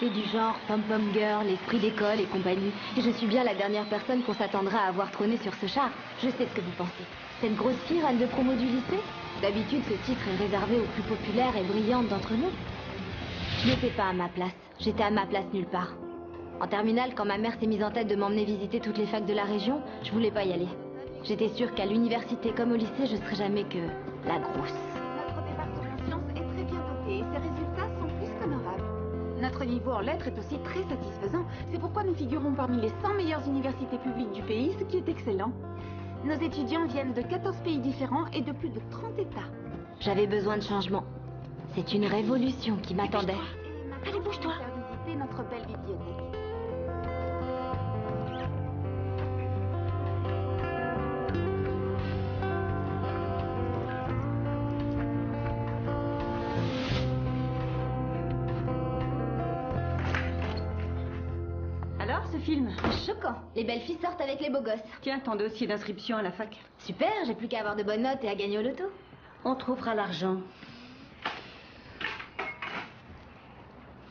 publicités du genre Pom-Pom Girl, Esprit d'école et compagnie. Et je suis bien la dernière personne qu'on s'attendra à avoir trôner sur ce char. Je sais ce que vous pensez. Cette grosse fille, reine de promo du lycée? D'habitude, ce titre est réservé aux plus populaires et brillantes d'entre nous. Je n'étais pas à ma place. J'étais à ma place nulle part. En terminale, quand ma mère s'est mise en tête de m'emmener visiter toutes les facs de la région, je voulais pas y aller. J'étais sûre qu'à l'université comme au lycée, je serais jamais que la grosse. Notre département sciences est très bien doté et ses résultats sont plus qu'honorables. Notre niveau en lettres est aussi très satisfaisant. C'est pourquoi nous figurons parmi les 100 meilleures universités publiques du pays, ce qui est excellent. Nos étudiants viennent de 14 pays différents et de plus de 30 États. J'avais besoin de changement. C'est une révolution qui m'attendait. Allez, bouge-toi. Faire visiter notre belle bibliothèque. Alors, ce film? Choquant. Les belles filles sortent avec les beaux gosses. Tiens, ton dossier d'inscription à la fac. Super, j'ai plus qu'à avoir de bonnes notes et à gagner au loto. On trouvera l'argent.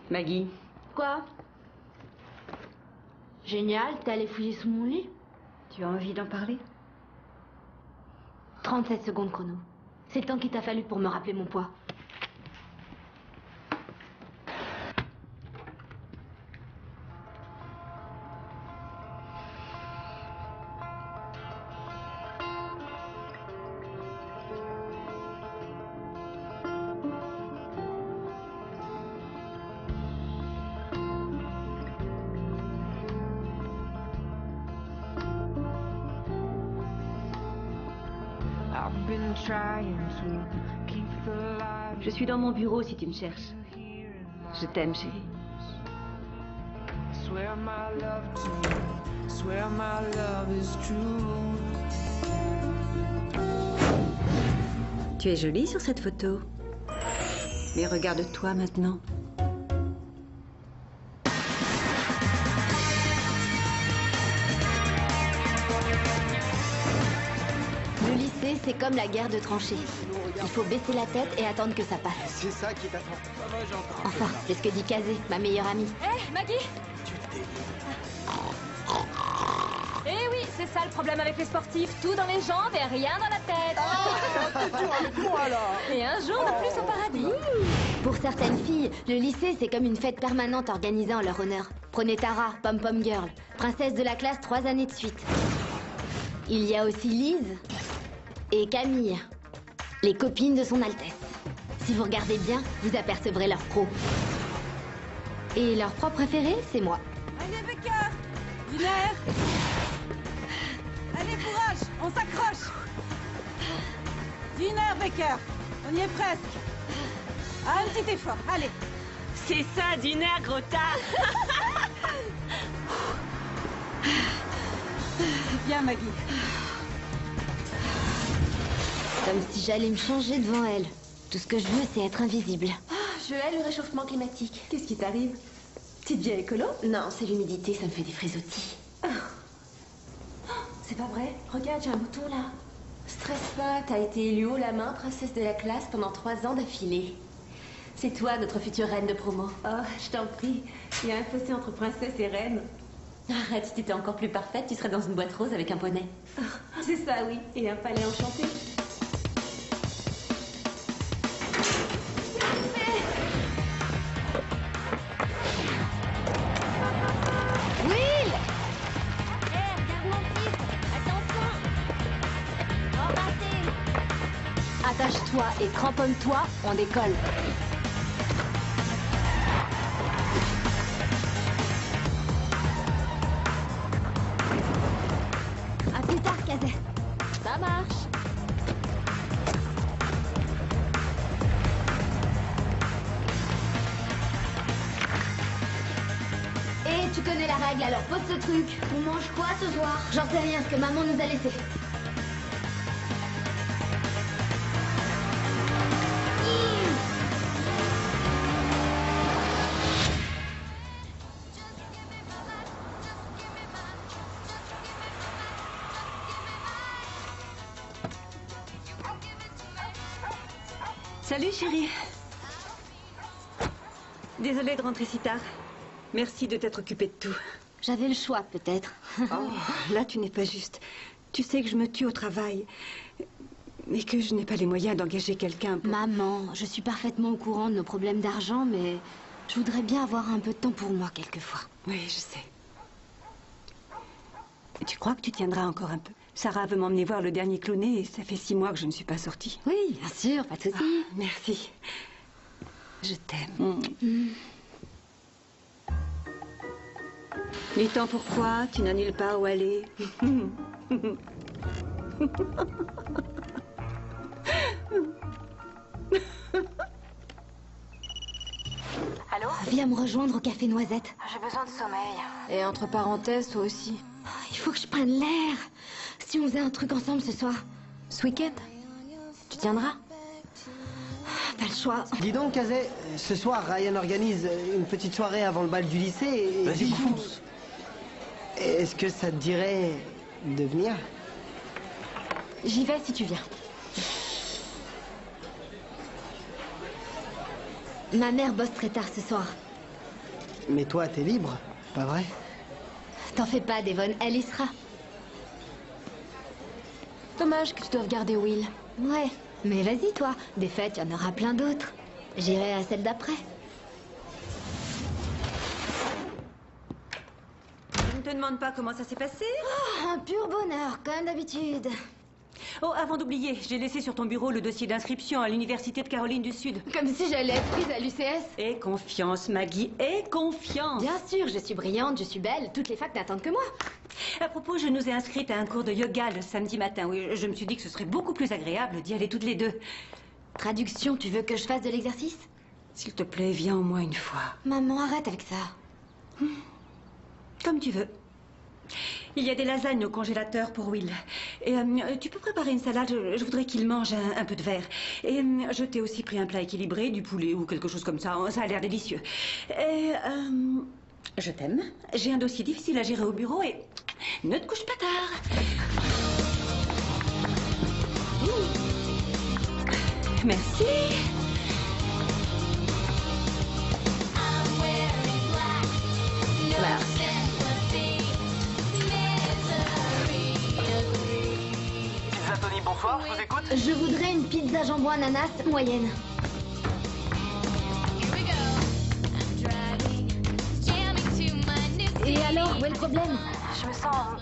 Maggie. Quoi? Génial, t'es allé fouiller sous mon lit? Tu as envie d'en parler? 37 secondes chrono. C'est le temps qu'il t'a fallu pour me rappeler mon poids. Je suis dans mon bureau si tu me cherches. Je t'aime, chérie. Tu es jolie sur cette photo. Mais regarde-toi maintenant. Le lycée, c'est comme la guerre de tranchées. Il faut baisser la tête et attendre que ça passe. C'est ça qui t'attend. Enfin, c'est ce que dit Kazé, ma meilleure amie. Hé, Maggie! Eh oui, c'est ça le problème avec les sportifs. Tout dans les jambes et rien dans la tête. T'es dur avec moi, là. Et un jour de plus au paradis. Pour certaines filles, le lycée, c'est comme une fête permanente organisée en leur honneur. Prenez Tara, Pom-Pom Girl, princesse de la classe 3 années de suite. Il y a aussi Lise et Camille, les copines de son Altesse. Si vous regardez bien, vous apercevrez leur pro. Et leur pro préféré, c'est moi. Allez, Becca! D'une heure! Allez, courage! On s'accroche! D'une heure, Becker! On y est presque! Ah, un petit effort, allez! C'est ça, d'une heure, gros tas. Bien, Maggie. Comme si j'allais me changer devant elle. Tout ce que je veux, c'est être invisible. Je hais le réchauffement climatique. Qu'est-ce qui t'arrive? Petite vieille écolo? Non, c'est l'humidité, ça me fait des frisottis. C'est pas vrai? Regarde, j'ai un bouton là. Stresse pas, t'as été élue haut la main princesse de la classe pendant 3 ans d'affilée. C'est toi, notre future reine de promo. Oh, je t'en prie. Il y a un fossé entre princesse et reine. Arrête, si t'étais encore plus parfaite, tu serais dans une boîte rose avec un bonnet. C'est ça, oui. Et un palais enchanté. Will! Regarde mon titre. Attention. Embrassez. Attache-toi et cramponne-toi, on décolle. À plus tard, Kazé. Ça marche. Et tu connais la règle, alors pose ce truc. On mange quoi ce soir? J'en sais rien, ce que maman nous a laissé. Salut, chérie. Désolée de rentrer si tard. Merci de t'être occupée de tout. J'avais le choix, peut-être. Oh, là, tu n'es pas juste. Tu sais que je me tue au travail, mais que je n'ai pas les moyens d'engager quelqu'un pour... Maman, je suis parfaitement au courant de nos problèmes d'argent, mais je voudrais bien avoir un peu de temps pour moi, quelquefois. Oui, je sais. Tu crois que tu tiendras encore un peu? Sarah veut m'emmener voir le dernier Clooney et ça fait 6 mois que je ne suis pas sortie. Oui, bien sûr, pas de souci. Ah, merci. Je t'aime. Dis-t'en pourquoi tu n'annules pas où aller. Allô? Viens me rejoindre au Café Noisette. J'ai besoin de sommeil. Et entre parenthèses, toi aussi. Il faut que je prenne l'air. Si on faisait un truc ensemble ce soir. Ce week-end? Tu tiendras? Pas le choix. Dis donc, Kazé, ce soir, Ryan organise une petite soirée avant le bal du lycée et... Vas-y, du coup, fonce. est-ce que ça te dirait de venir? J'y vais si tu viens. Ma mère bosse très tard ce soir. Mais toi, t'es libre, pas vrai? T'en fais pas, Devon, elle y sera. Dommage que tu doives garder Will. Ouais, mais vas-y toi, des fêtes, il y en aura plein d'autres. J'irai à celle d'après. Je ne te demande pas comment ça s'est passé. Oh, un pur bonheur, comme d'habitude. Oh, avant d'oublier, j'ai laissé sur ton bureau le dossier d'inscription à l'Université de Caroline du Sud. Comme si j'allais être prise à l'UCS. Aie confiance, Maggie, aie confiance. Bien sûr, je suis brillante, je suis belle, toutes les facs n'attendent que moi. À propos, je nous ai inscrites à un cours de yoga le samedi matin. Oui, je me suis dit que ce serait beaucoup plus agréable d'y aller toutes les deux. Traduction, tu veux que je fasse de l'exercice? S'il te plaît, viens au moins une fois. Maman, arrête avec ça. Comme tu veux. Il y a des lasagnes au congélateur pour Will. Et tu peux préparer une salade, je voudrais qu'il mange un peu de verre. Et je t'ai aussi pris un plat équilibré, du poulet ou quelque chose comme ça. Ça a l'air délicieux. Et je t'aime. J'ai un dossier difficile à gérer au bureau et ne te couche pas tard. Merci. Pizza Tony, bonsoir, je vous écoute. Je voudrais une pizza jambon ananas moyenne. Et alors, où est le problème? Je me sens...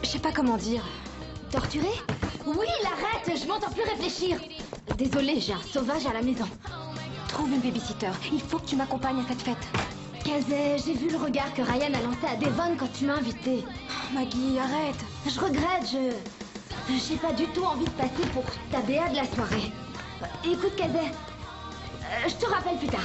Je sais pas comment dire. Torturé? Oui, arrête, je m'entends plus réfléchir. Désolée, j'ai un sauvage à la maison. Trouve une babysitter. Il faut que tu m'accompagnes à cette fête. Kazé, j'ai vu le regard que Ryan a lancé à Devon quand tu m'as invité. Oh, Maggie, arrête. Je regrette, j'ai pas du tout envie de passer pour ta BA de la soirée. Écoute, Kazé, je te rappelle plus tard.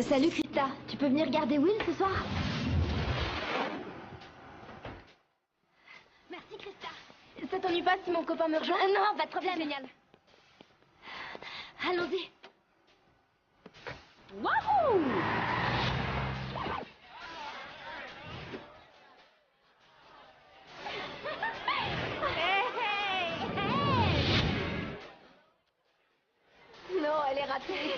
Salut Krista, tu peux venir garder Will ce soir? Merci Krista. Ça t'ennuie pas si mon copain me rejoint? Non, pas de problème. Génial. Allons-y. Wouhou! Non, elle est ratée.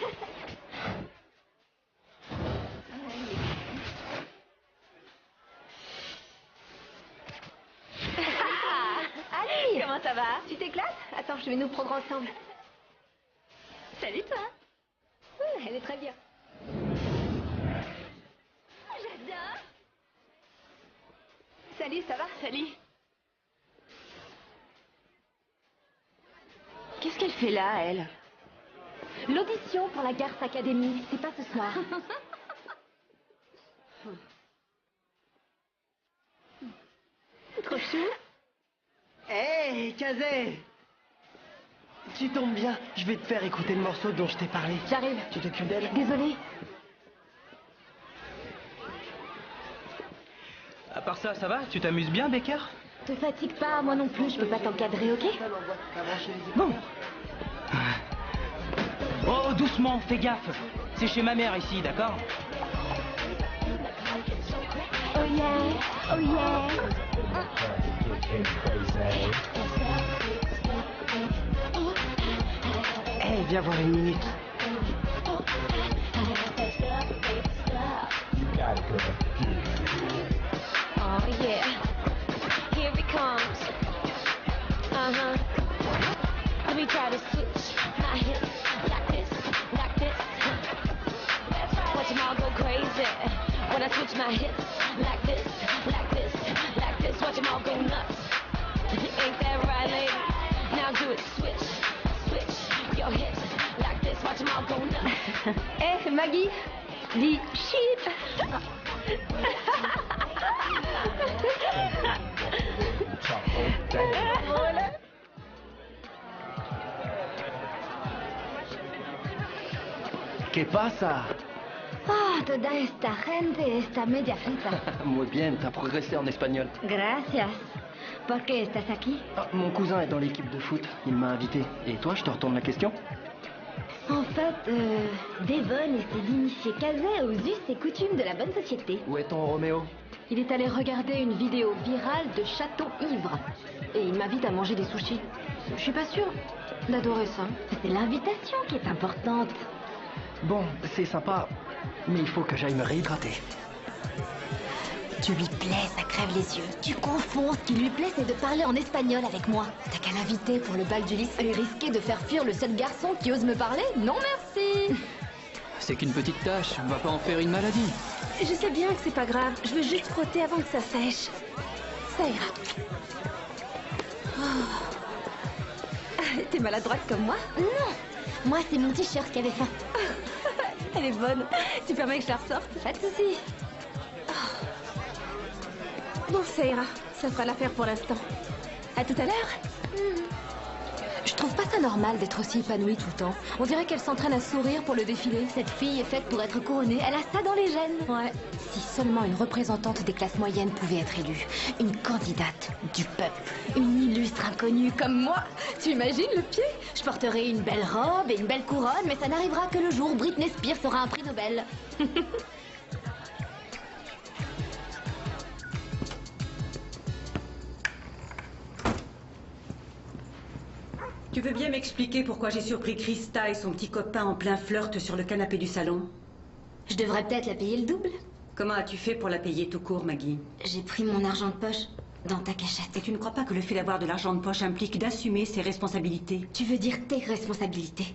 Allez! Comment ça va? Tu t'éclates? Attends, je vais nous prendre ensemble. Salut toi! Elle est très bien. J'adore! Salut, ça va? Salut! Qu'est-ce qu'elle fait là, elle? L'audition pour la Garth Academy, c'est pas ce soir. Trop chou. Hé, Kazé! Tu tombes bien, je vais te faire écouter le morceau dont je t'ai parlé. J'arrive. Tu t'occupes d'elle? Désolée. À part ça, ça va? Tu t'amuses bien, Becker? Te fatigue pas, moi non plus, je peux pas t'encadrer, ok? Bon. Oh, doucement, fais gaffe. C'est chez ma mère ici, d'accord? Oh yeah, oh yeah. Eh, viens voir une minute. Oh yeah. Here it comes. Uh-huh. Let me try to switch my hips like this, like this. Watch them all go crazy when I switch my hips like this, like this, like this. Watch them all go nuts. Ain't that right, lady? Now do it, switch, switch your hips like this. Watch them all go nuts. Eh, Maggie, dis shit. ¿Qué pasa? Ah, toda esta gente está media frita. Muy bien, t'as progressé en espagnol. Gracias. ¿Por qué estás aquí? Ah, mon cousin est dans l'équipe de foot, il m'a invité. Et toi, je te retourne la question? En fait, Devon essaie d'initier Kazé aux us et coutumes de la bonne société. Où est ton Roméo? Il est allé regarder une vidéo virale de château ivre. Et il m'invite à manger des sushis. Je suis pas sûre d'adorer ça. C'est l'invitation qui est importante. Bon, c'est sympa, mais il faut que j'aille me réhydrater. Tu lui plais, ça crève les yeux. Tu confonds, ce qui lui plaît, c'est de parler en espagnol avec moi. T'as qu'à l'inviter pour le bal du lycée et risquer de faire fuir le seul garçon qui ose me parler? Non merci. C'est qu'une petite tâche, on va pas en faire une maladie. Je sais bien que c'est pas grave. Je veux juste frotter avant que ça sèche. Ça ira. Oh. T'es maladroite comme moi? Non, moi c'est mon t-shirt qui avait faim. Elle est bonne. Tu permets que je la ressorte? Pas de soucis. Bon, ça ira. Ça fera l'affaire pour l'instant. À tout à l'heure. Je trouve pas ça normal d'être aussi épanouie tout le temps. On dirait qu'elle s'entraîne à sourire pour le défilé. Cette fille est faite pour être couronnée. Elle a ça dans les gènes. Ouais. Si seulement une représentante des classes moyennes pouvait être élue. Une candidate du peuple. Une illustre inconnue comme moi. Tu imagines le pied? Je porterai une belle robe et une belle couronne, mais ça n'arrivera que le jour où Britney Spears aura un prix Nobel. Tu veux bien m'expliquer pourquoi j'ai surpris Krista et son petit copain en plein flirt sur le canapé du salon? Je devrais peut-être la payer le double. Comment as-tu fait pour la payer tout court, Maggie? J'ai pris mon argent de poche dans ta cachette. Et tu ne crois pas que le fait d'avoir de l'argent de poche implique d'assumer ses responsabilités? Tu veux dire tes responsabilités?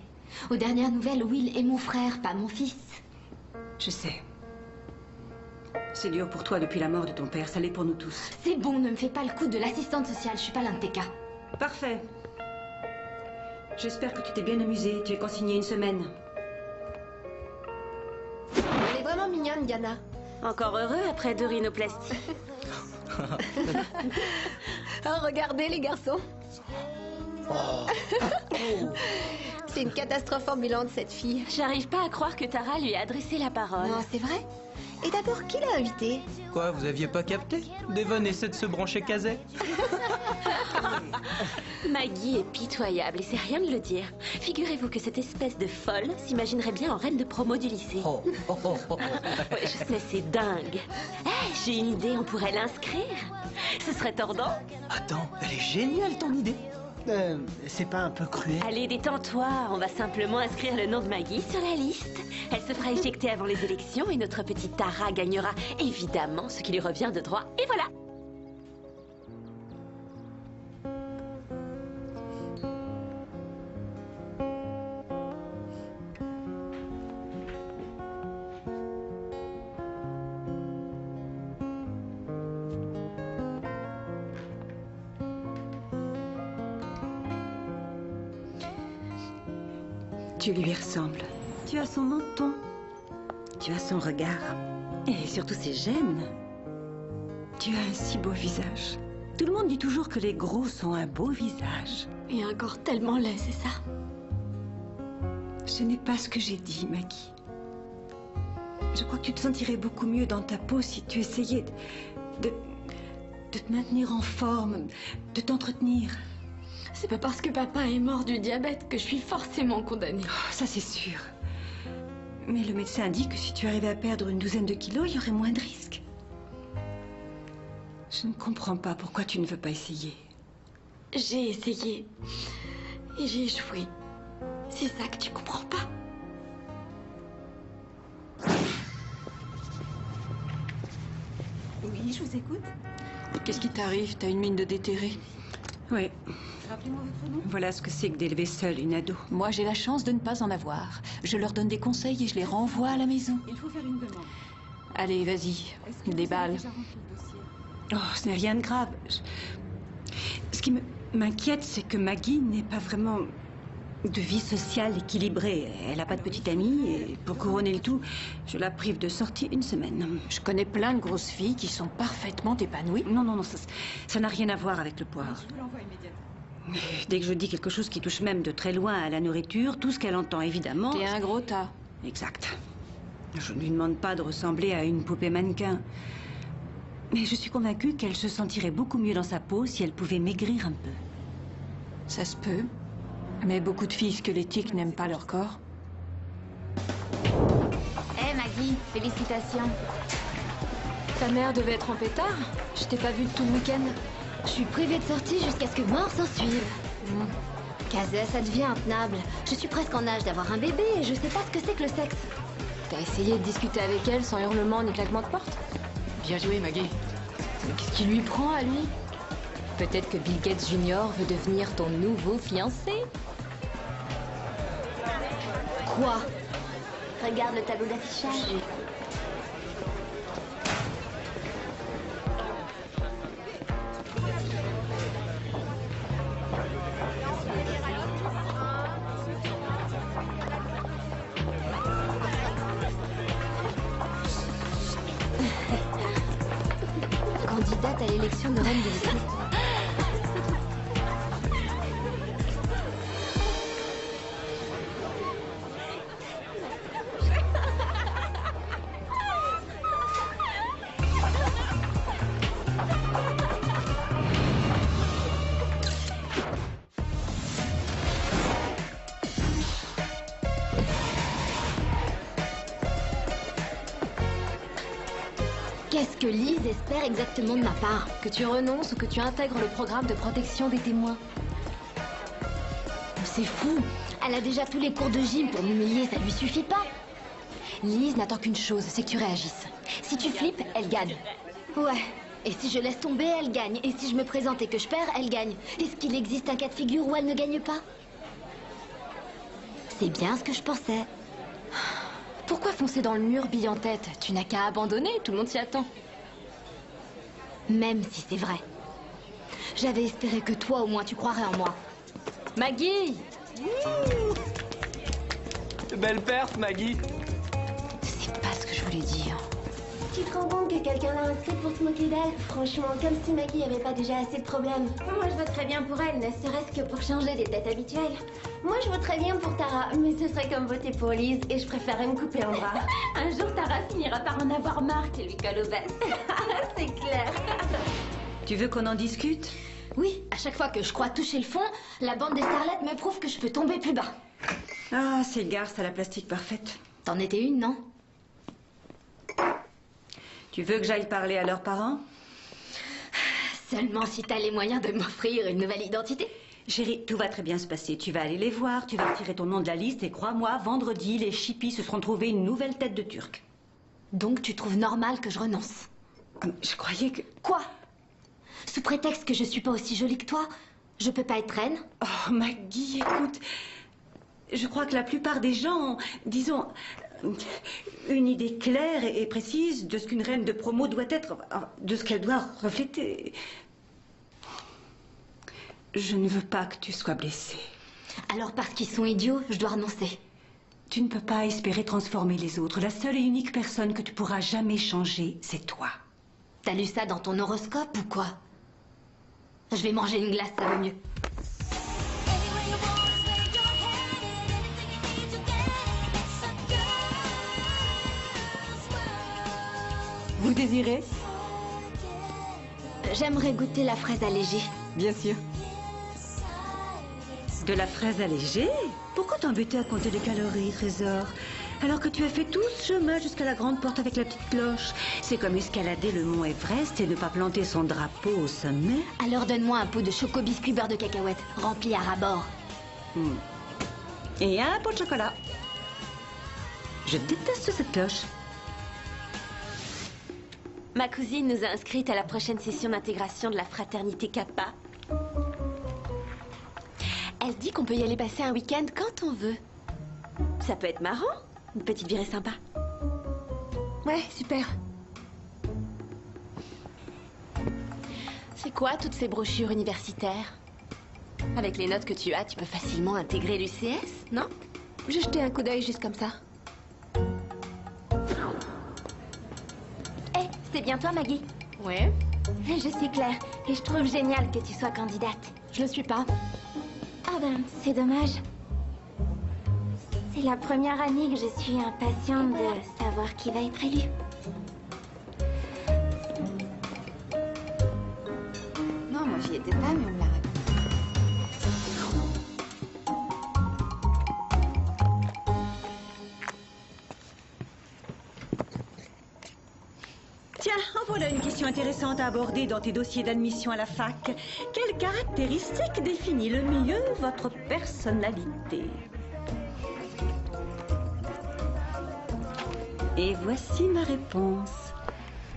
Aux dernières nouvelles, Will est mon frère, pas mon fils. Je sais. C'est dur pour toi depuis la mort de ton père, ça l'est pour nous tous. C'est bon, ne me fais pas le coup de l'assistante sociale, je suis pas l'un de tes cas. Parfait. J'espère que tu t'es bien amusée. Tu es consignée une semaine. Elle est vraiment mignonne, Diana. Encore heureux après 2 rhinoplasties. Oh, regardez, les garçons. C'est une catastrophe ambulante, cette fille. J'arrive pas à croire que Tara lui a adressé la parole. Non, c'est vrai. Et d'abord, qui l'a invité? Quoi, vous aviez pas capté? Devon essaie de se brancher Kazé. Maggie est pitoyable et c'est rien de le dire. Figurez-vous que cette espèce de folle s'imaginerait bien en reine de promo du lycée. Ouais, je sais, c'est dingue. Hey, j'ai une idée, on pourrait l'inscrire. Ce serait tordant. Attends, elle est géniale ton idée. C'est pas un peu cruel? Allez, détends-toi. On va simplement inscrire le nom de Maggie sur la liste. Elle se fera éjecter avant les élections et notre petite Tara gagnera évidemment ce qui lui revient de droit. Et voilà. Tu lui ressembles. Tu as son menton. Tu as son regard. Et surtout ses gènes. Tu as un si beau visage. Tout le monde dit toujours que les gros ont un beau visage. Et un corps tellement laid, c'est ça? Ce n'est pas ce que j'ai dit, Maggie. Je crois que tu te sentirais beaucoup mieux dans ta peau si tu essayais de de te maintenir en forme, de t'entretenir. C'est pas parce que papa est mort du diabète que je suis forcément condamnée. Oh, ça, c'est sûr. Mais le médecin dit que si tu arrivais à perdre une douzaine de kilos, il y aurait moins de risques. Je ne comprends pas pourquoi tu ne veux pas essayer. J'ai essayé. Et j'ai échoué. C'est ça que tu comprends pas. Oui, je vous écoute. Qu'est-ce qui t'arrive? T'as une mine de déterré. Oui. Rappelez-moi votre nom. Voilà ce que c'est que d'élever seule une ado. Moi, j'ai la chance de ne pas en avoir. Je leur donne des conseils et je les renvoie à la maison. Il faut faire une demande. Allez, vas-y. Déballe. Oh, ce n'est rien de grave. Ce qui m'inquiète, c'est que Maggie n'est pas vraiment de vie sociale équilibrée. Elle n'a pas de petite amie et pour couronner le tout, je la prive de sortie une semaine. Je connais plein de grosses filles qui sont parfaitement épanouies. Non, ça n'a rien à voir avec le poids. Je vous l'envoie immédiatement. Dès que je dis quelque chose qui touche même de très loin à la nourriture, tout ce qu'elle entend, évidemment... T'es un gros tas. Exact. Je ne lui demande pas de ressembler à une poupée mannequin. Mais je suis convaincue qu'elle se sentirait beaucoup mieux dans sa peau si elle pouvait maigrir un peu. Ça se peut. Mais beaucoup de filles squelettiques n'aiment pas leur corps. Hé Maggie, félicitations. Ta mère devait être en pétard. Je t'ai pas vue tout le week-end. Je suis privée de sortie jusqu'à ce que mort s'en suive. Kazé, ça devient intenable. Je suis presque en âge d'avoir un bébé et je sais pas ce que c'est que le sexe. T'as essayé de discuter avec elle sans hurlement ni claquement de porte? Bien joué, Maggie. Mais qu'est-ce qui lui prend à lui? Peut-être que Bill Gates Jr. veut devenir ton nouveau fiancé? Quoi? Regarde le tableau d'affichage. Candidate à l'élection de reine de lycée. Qu'est-ce que Lise espère exactement de ma part? Que tu renonces ou que tu intègres le programme de protection des témoins? C'est fou. Elle a déjà tous les cours de gym pour m'humilier, ça lui suffit pas. Lise n'attend qu'une chose, c'est que tu réagisses. Si tu flippes, elle gagne. Ouais. Et si je laisse tomber, elle gagne. Et si je me présente et que je perds, elle gagne. Est-ce qu'il existe un cas de figure où elle ne gagne pas? C'est bien ce que je pensais. Pourquoi foncer dans le mur, bille en tête? Tu n'as qu'à abandonner, tout le monde s'y attend. Même si c'est vrai. J'avais espéré que toi, au moins, tu croirais en moi. Maggie! Belle perte, Maggie. C'est pas ce que je voulais dire. Tu te rends compte que quelqu'un l'a inscrite pour se moquer d'elle? Franchement, comme si Maggie avait pas déjà assez de problèmes. Moi, je voterais bien pour elle, ne serait-ce que pour changer des têtes habituelles. Moi, je voterais bien pour Tara, mais ce serait comme voter pour Lise, et je préférerais me couper en bras. Un jour, Tara finira par en avoir marre qu'elle lui colle au veste. C'est clair. Tu veux qu'on en discute? Oui, à chaque fois que je crois toucher le fond, la bande des starlettes me prouve que je peux tomber plus bas. Ah, ces garces à la plastique parfaite. T'en étais une, non? Tu veux que j'aille parler à leurs parents? Seulement si t'as les moyens de m'offrir une nouvelle identité. Chérie, tout va très bien se passer. Tu vas aller les voir, tu vas retirer ton nom de la liste et crois-moi, vendredi, les chippies se seront trouvés une nouvelle tête de turc. Donc tu trouves normal que je renonce? Je croyais que... Quoi? Sous prétexte que je suis pas aussi jolie que toi, je peux pas être reine? Oh, Maggie, écoute... Je crois que la plupart des gens ont, disons, une idée claire et précise de ce qu'une reine de promo doit être, de ce qu'elle doit refléter. Je ne veux pas que tu sois blessée. Alors parce qu'ils sont idiots, je dois renoncer. Tu ne peux pas espérer transformer les autres. La seule et unique personne que tu pourras jamais changer, c'est toi. T'as lu ça dans ton horoscope ou quoi? Je vais manger une glace, ça vaut mieux. Vous désirez? J'aimerais goûter la fraise allégée. Bien sûr. De la fraise allégée? Pourquoi t'embêter à compter les calories, Trésor? Alors que tu as fait tout ce chemin jusqu'à la grande porte avec la petite cloche. C'est comme escalader le mont Everest et ne pas planter son drapeau au sommet. Alors donne-moi un pot de choco biscuit beurre de cacahuète, rempli à ras-bord. Et un pot de chocolat. Je déteste cette cloche. Ma cousine nous a inscrites à la prochaine session d'intégration de la fraternité Kappa. Elle dit qu'on peut y aller passer un week-end quand on veut. Ça peut être marrant, une petite virée sympa. Ouais, super. C'est quoi toutes ces brochures universitaires? Avec les notes que tu as, tu peux facilement intégrer l'UCS, non? J'ai jeté un coup d'œil juste comme ça. Hé, c'est bien toi, Maggie? Ouais. Je suis Claire, et je trouve génial que tu sois candidate. Je le suis pas. Ah ben, c'est dommage. C'est la première année que je suis impatiente de savoir qui va être élu. Non, moi j'y étais pas, mais on me l'a raconté. Tiens, en voilà une question intéressante à aborder dans tes dossiers d'admission à la fac. Quelle caractéristique définit le mieux votre personnalité? Et voici ma réponse.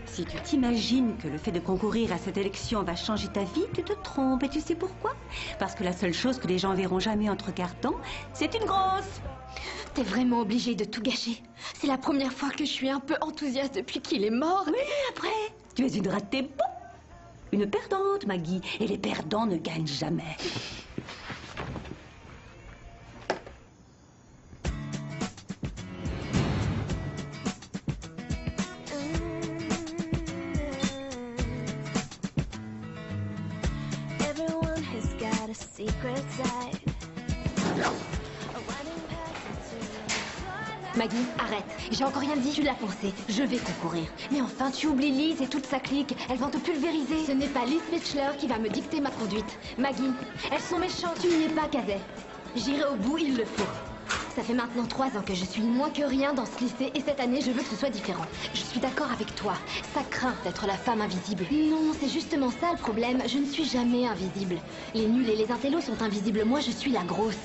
Si tu t'imagines que le fait de concourir à cette élection va changer ta vie, tu te trompes. Et tu sais pourquoi? Parce que la seule chose que les gens verront jamais en te regardant, c'est une grosse. T'es vraiment obligé de tout gâcher. C'est la première fois que je suis un peu enthousiaste depuis qu'il est mort. Mais après, tu es une ratée, bon, une perdante, Maggie. Et les perdants ne gagnent jamais. Everyone has got a secret side. Maggie, arrête. J'ai encore rien dit, tu l'as pensé. Je vais concourir. Mais enfin, tu oublies Liz et toute sa clique. Elles vont te pulvériser. Ce n'est pas Liz Fitchler qui va me dicter ma conduite. Maggie, elles sont méchantes. Tu n'y es pas, Kazay. J'irai au bout, il le faut. Ça fait maintenant 3 ans que je suis moins que rien dans ce lycée et cette année, je veux que ce soit différent. Je suis d'accord avec toi. Ça craint d'être la femme invisible. Non, c'est justement ça le problème. Je ne suis jamais invisible. Les nuls et les intellos sont invisibles. Moi, je suis la grosse.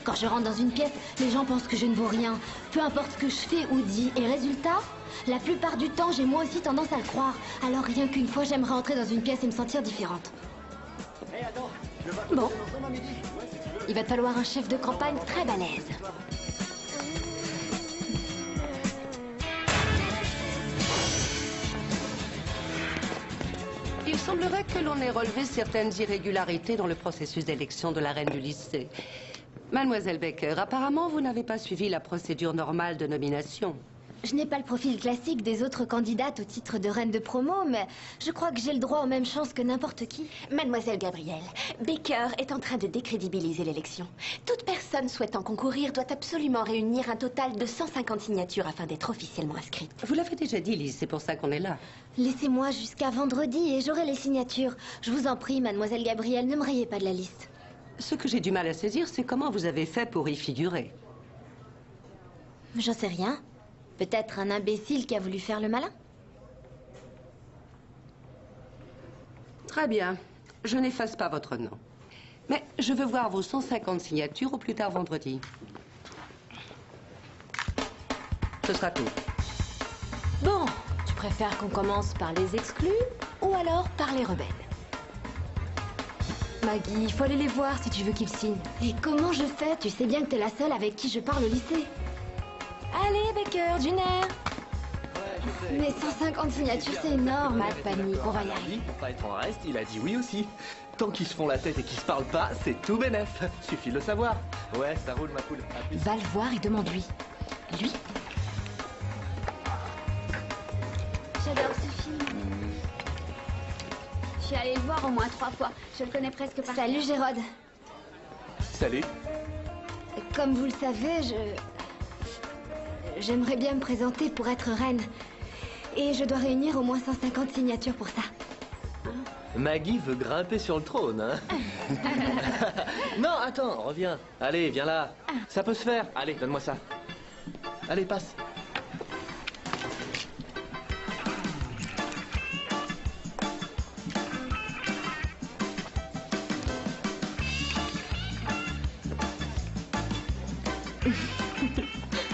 Quand je rentre dans une pièce, les gens pensent que je ne vaux rien. Peu importe ce que je fais ou dis. Et résultat, la plupart du temps, j'ai moi aussi tendance à le croire. Alors rien qu'une fois, j'aimerais entrer dans une pièce et me sentir différente. Bon. Il va te falloir un chef de campagne très balèze. Il semblerait que l'on ait relevé certaines irrégularités dans le processus d'élection de la reine du lycée. Mademoiselle Baker, apparemment, vous n'avez pas suivi la procédure normale de nomination. Je n'ai pas le profil classique des autres candidates au titre de reine de promo, mais je crois que j'ai le droit aux mêmes chances que n'importe qui. Mademoiselle Gabrielle, Baker est en train de décrédibiliser l'élection. Toute personne souhaitant concourir doit absolument réunir un total de 150 signatures afin d'être officiellement inscrite. Vous l'avez déjà dit, Lise, c'est pour ça qu'on est là. Laissez-moi jusqu'à vendredi et j'aurai les signatures. Je vous en prie, Mademoiselle Gabrielle, ne me rayez pas de la liste. Ce que j'ai du mal à saisir, c'est comment vous avez fait pour y figurer. J'en sais rien. Peut-être un imbécile qui a voulu faire le malin. Très bien. Je n'efface pas votre nom. Mais je veux voir vos 150 signatures au plus tard vendredi. Ce sera tout. Bon, tu préfères qu'on commence par les exclus ou alors par les rebelles? Maggie, il faut aller les voir si tu veux qu'ils signent. Et comment je fais? Tu sais bien que t'es la seule avec qui je parle au lycée. Allez, Baker, d'une air. Mais 150 signatures, c'est énorme. Pas de panique, on va y arriver. Pour pas être en reste, il a dit oui aussi. Tant qu'ils se font la tête et qu'ils se parlent pas, c'est tout bénef. Suffit de le savoir. Ouais, ça roule ma poule. À plus. Va le voir et demande-lui. Lui. J'adore ce film. Je suis allée le voir au moins 3 fois. Je le connais presque par Salut, Gérard. Salut. Comme vous le savez, j'aimerais bien me présenter pour être reine. Et je dois réunir au moins 150 signatures pour ça. Maggie veut grimper sur le trône, hein. Non, attends, reviens. Allez, viens là. Ça peut se faire. Allez, donne-moi ça. Allez, passe.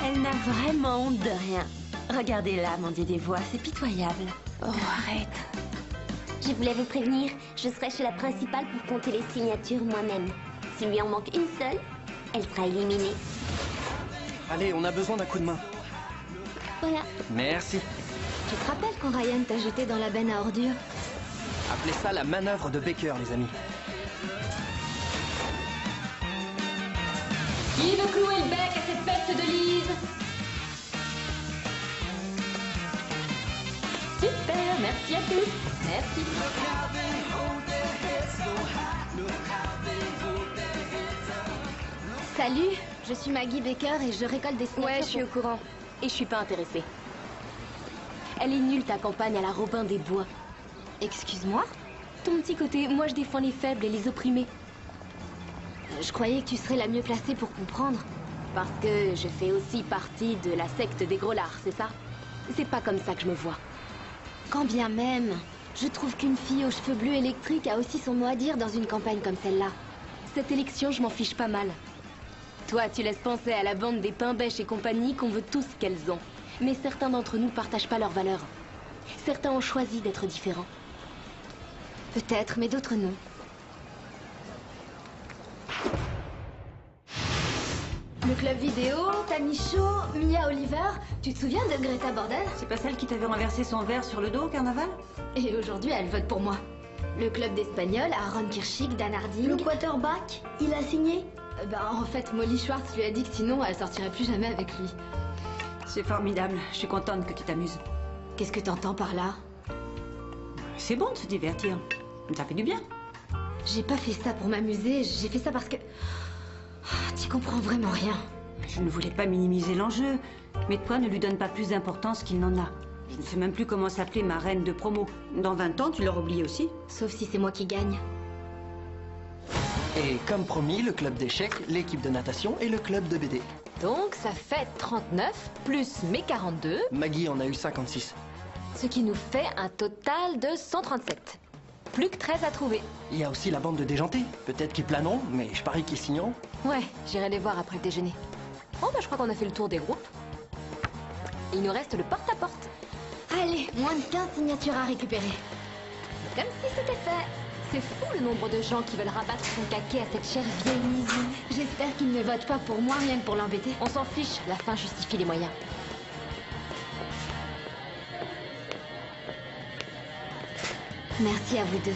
Elle n'a vraiment honte de rien. Regardez-la, mon Dieu des voix, c'est pitoyable. Oh, arrête. Je voulais vous prévenir, je serai chez la principale pour compter les signatures moi-même. S'il lui en manque une seule, elle sera éliminée. Allez, on a besoin d'un coup de main. Voilà. Merci. Tu te rappelles quand Ryan t'a jeté dans la benne à ordures? Appelez ça la manœuvre de Baker, les amis. Qui veut clouer le bec à cette peste de Lise? Super, merci à tous. Merci. Salut, je suis Maggie Baker et je récolte des signatures. Ouais, je suis au courant. Et je suis pas intéressée. Elle est nulle ta campagne à la Robin des Bois. Excuse-moi? Ton petit côté, moi je défends les faibles et les opprimés. Je croyais que tu serais la mieux placée pour comprendre. Parce que je fais aussi partie de la secte des Grollards, c'est ça? C'est pas comme ça que je me vois. Quand bien même, je trouve qu'une fille aux cheveux bleus électriques a aussi son mot à dire dans une campagne comme celle-là. Cette élection, je m'en fiche pas mal. Toi, tu laisses penser à la bande des Pain-Bêche et compagnie qu'on veut tous ce qu'elles ont. Mais certains d'entre nous partagent pas leurs valeurs. Certains ont choisi d'être différents. Peut-être, mais d'autres non. Le club vidéo, Tammy Shaw, Mia Oliver, tu te souviens de Greta Borden? C'est pas celle qui t'avait renversé son verre sur le dos au carnaval? Et aujourd'hui, elle vote pour moi. Le club d'Espagnol, Aaron Kirschig, Dan Harding... Le quarterback, il a signé? En fait, Molly Schwartz lui a dit que sinon, elle sortirait plus jamais avec lui. C'est formidable, je suis contente que tu t'amuses. Qu'est-ce que t'entends par là? C'est bon de se divertir. Ça fait du bien. J'ai pas fait ça pour m'amuser, j'ai fait ça parce que... Tu comprends vraiment rien. Je ne voulais pas minimiser l'enjeu, mais toi ne lui donne pas plus d'importance qu'il n'en a. Je ne sais même plus comment s'appelait ma reine de promo. Dans 20 ans, tu l'auras oublié aussi. Sauf si c'est moi qui gagne. Et comme promis, le club d'échecs, l'équipe de natation et le club de BD. Donc, ça fait 39 plus mes 42. Maggie en a eu 56. Ce qui nous fait un total de 137. Plus que 13 à trouver. Il y a aussi la bande de déjantés. Peut-être qu'ils planeront, mais je parie qu'ils signeront. Ouais, j'irai les voir après le déjeuner. Bon, bah je crois qu'on a fait le tour des groupes. Il nous reste le porte-à-porte. Allez, moins de 15 signatures à récupérer. Comme si c'était fait. C'est fou le nombre de gens qui veulent rabattre son caquet à cette chère vieille Lizzie. J'espère qu'ils ne votent pas pour moi, rien que pour l'embêter. On s'en fiche, la fin justifie les moyens. Merci à vous deux.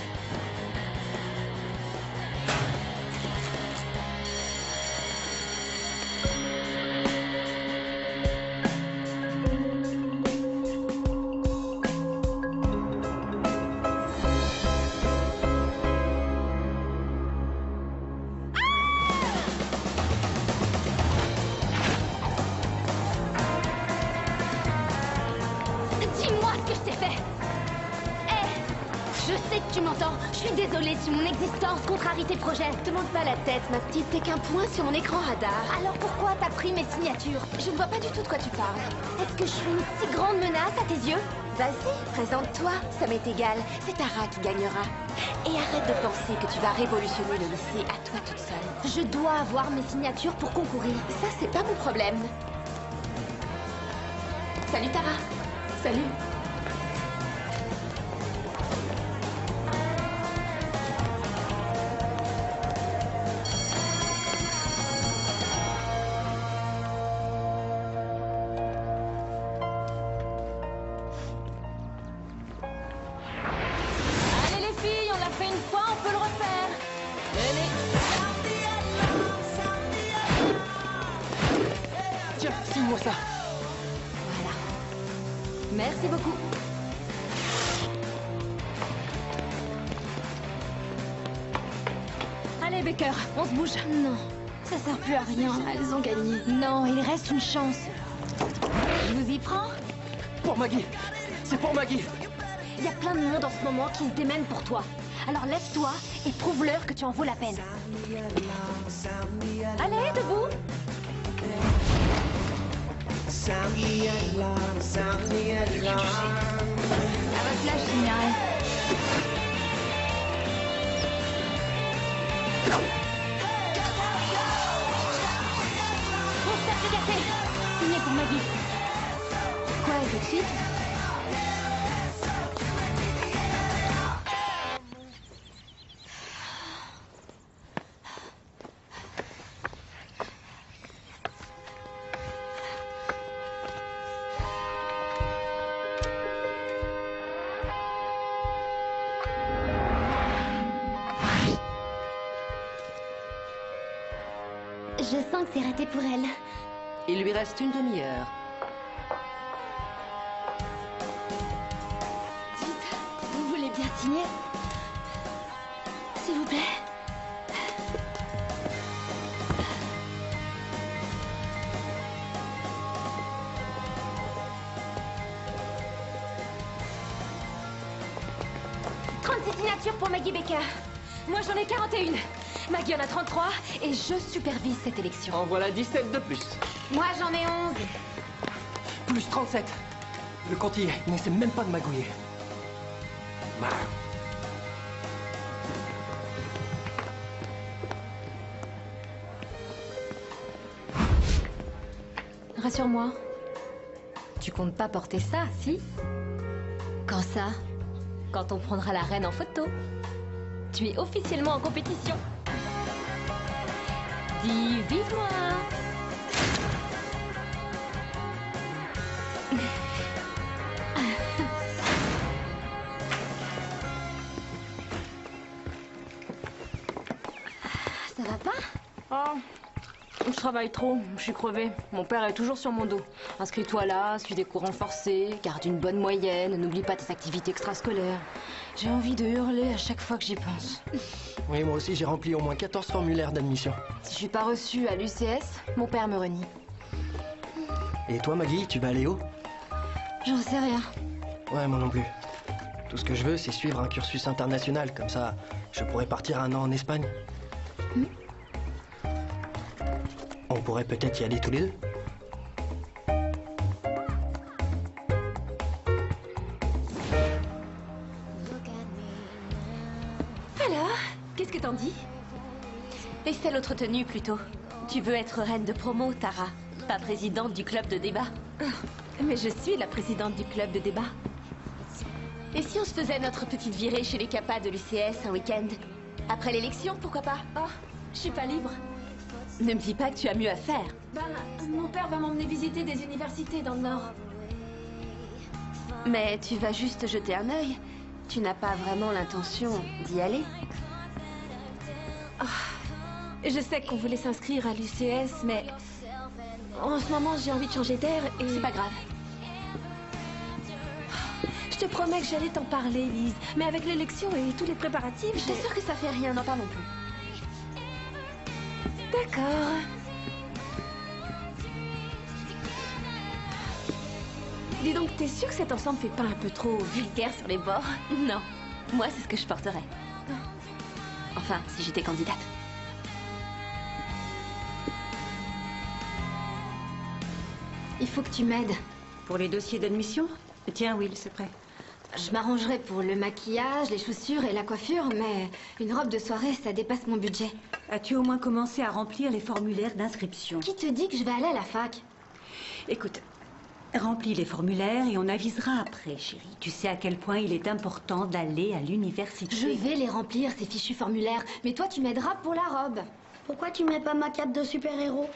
Dis-moi ce que je t'ai fait. Je sais que tu m'entends. Je suis désolée si mon existence contrarie tes projets. Te monte pas la tête, ma petite. T'es qu'un point sur mon écran radar. Alors pourquoi t'as pris mes signatures? Je ne vois pas du tout de quoi tu parles. Est-ce que je suis une si grande menace à tes yeux? Vas-y, présente-toi. Ça m'est égal. C'est Tara qui gagnera. Et arrête de penser que tu vas révolutionner le lycée à toi toute seule. Je dois avoir mes signatures pour concourir. Ça, c'est pas mon problème. Salut Tara. Salut. Allez les filles, on l'a fait une fois, on peut le refaire. Venez. Tiens, signe-moi ça. Voilà. Merci beaucoup. Allez Baker, on se bouge. Non, ça sert plus à rien, elles ont gagné. Non, il reste une chance. Je vous y prends? Pour Maggie. C'est pour Maggie. Il y a plein de monde en ce moment qui se démène pour toi. Alors lève-toi et prouve-leur que tu en vaux la peine. Allez, debout. À votre place, je signerai. Mon cercle gâté. Signé pour Maggie. Quoi, tout de suite? Je sens que c'est raté pour elle. Il lui reste une demi-heure. Vite, vous voulez bien signer? S'il vous plaît. « 36 signatures pour Maggie Baker. Moi, j'en ai 41. Maggie en a 33 et je supervise cette élection. En voilà 17 de plus. Moi, j'en ai 11. Plus 37. Le compte y est, il n'essaie même pas de magouiller. Bah. Rassure-moi. Tu comptes pas porter ça, si? Quand ça? Quand on prendra la reine en photo. Tu es officiellement en compétition. Dis vive moi. Ça va pas? Oh, je travaille trop, je suis crevée. Mon père est toujours sur mon dos. Inscris-toi là, suis des cours renforcés, garde une bonne moyenne, n'oublie pas tes activités extrascolaires. J'ai envie de hurler à chaque fois que j'y pense. Oui, moi aussi, j'ai rempli au moins 14 formulaires d'admission. Si je suis pas reçue à l'UCS, mon père me renie. Et toi, Maggie, tu vas aller où? J'en sais rien. Ouais, moi non plus. Tout ce que je veux, c'est suivre un cursus international. Comme ça, je pourrais partir 1 an en Espagne. On pourrait peut-être y aller tous les deux. Alors, qu'est-ce que t'en dis? Et c'est l'autre tenue plutôt. Tu veux être reine de promo, Tara, pas présidente du club de débat. Mais je suis la présidente du club de débat. Et si on se faisait notre petite virée chez les capas de l'UCS un week-end? Après l'élection, pourquoi pas? Oh, je suis pas libre. Ne me dis pas que tu as mieux à faire. Ben, mon père va m'emmener visiter des universités dans le Nord. Mais tu vas juste jeter un œil. Tu n'as pas vraiment l'intention d'y aller. Oh, je sais qu'on voulait s'inscrire à l'UCS, mais en ce moment j'ai envie de changer d'air et... C'est pas grave. Je te promets que j'allais t'en parler, Lise. Mais avec l'élection et tous les préparatifs, je t'assure que ça fait rien, n'en parlons plus. D'accord. Dis donc, t'es sûre que cet ensemble fait pas un peu trop vulgaire sur les bords? Non. Moi, c'est ce que je porterais. Enfin, si j'étais candidate. Il faut que tu m'aides. Pour les dossiers d'admission? Tiens, Will, c'est prêt. Je m'arrangerai pour le maquillage, les chaussures et la coiffure, mais une robe de soirée, ça dépasse mon budget. As-tu au moins commencé à remplir les formulaires d'inscription? Qui te dit que je vais aller à la fac? Écoute, remplis les formulaires et on avisera après, chérie. Tu sais à quel point il est important d'aller à l'université. Je vais les remplir, ces fichus formulaires, mais toi, tu m'aideras pour la robe. Pourquoi tu mets pas ma cape de super-héros?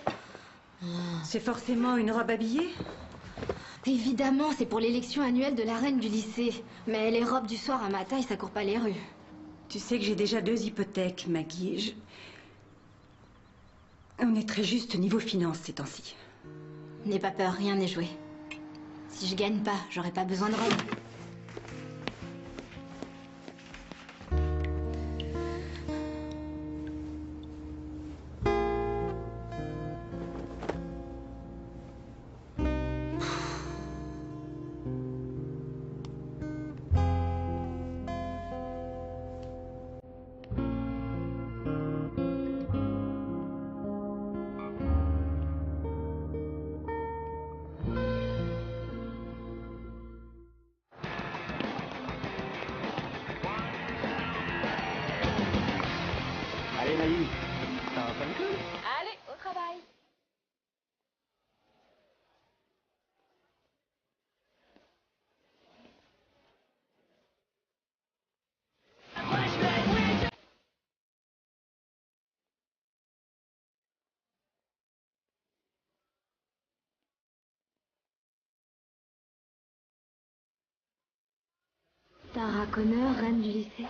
C'est forcément une robe habillée? Évidemment, c'est pour l'élection annuelle de la reine du lycée. Mais les robes du soir à ma taille, ça court pas les rues. Tu sais que j'ai déjà 2 hypothèques, Maggie. On est très juste niveau finance ces temps-ci. N'aie pas peur, rien n'est joué. Si je gagne pas, j'aurai pas besoin de robe. Tara Connor, reine du lycée.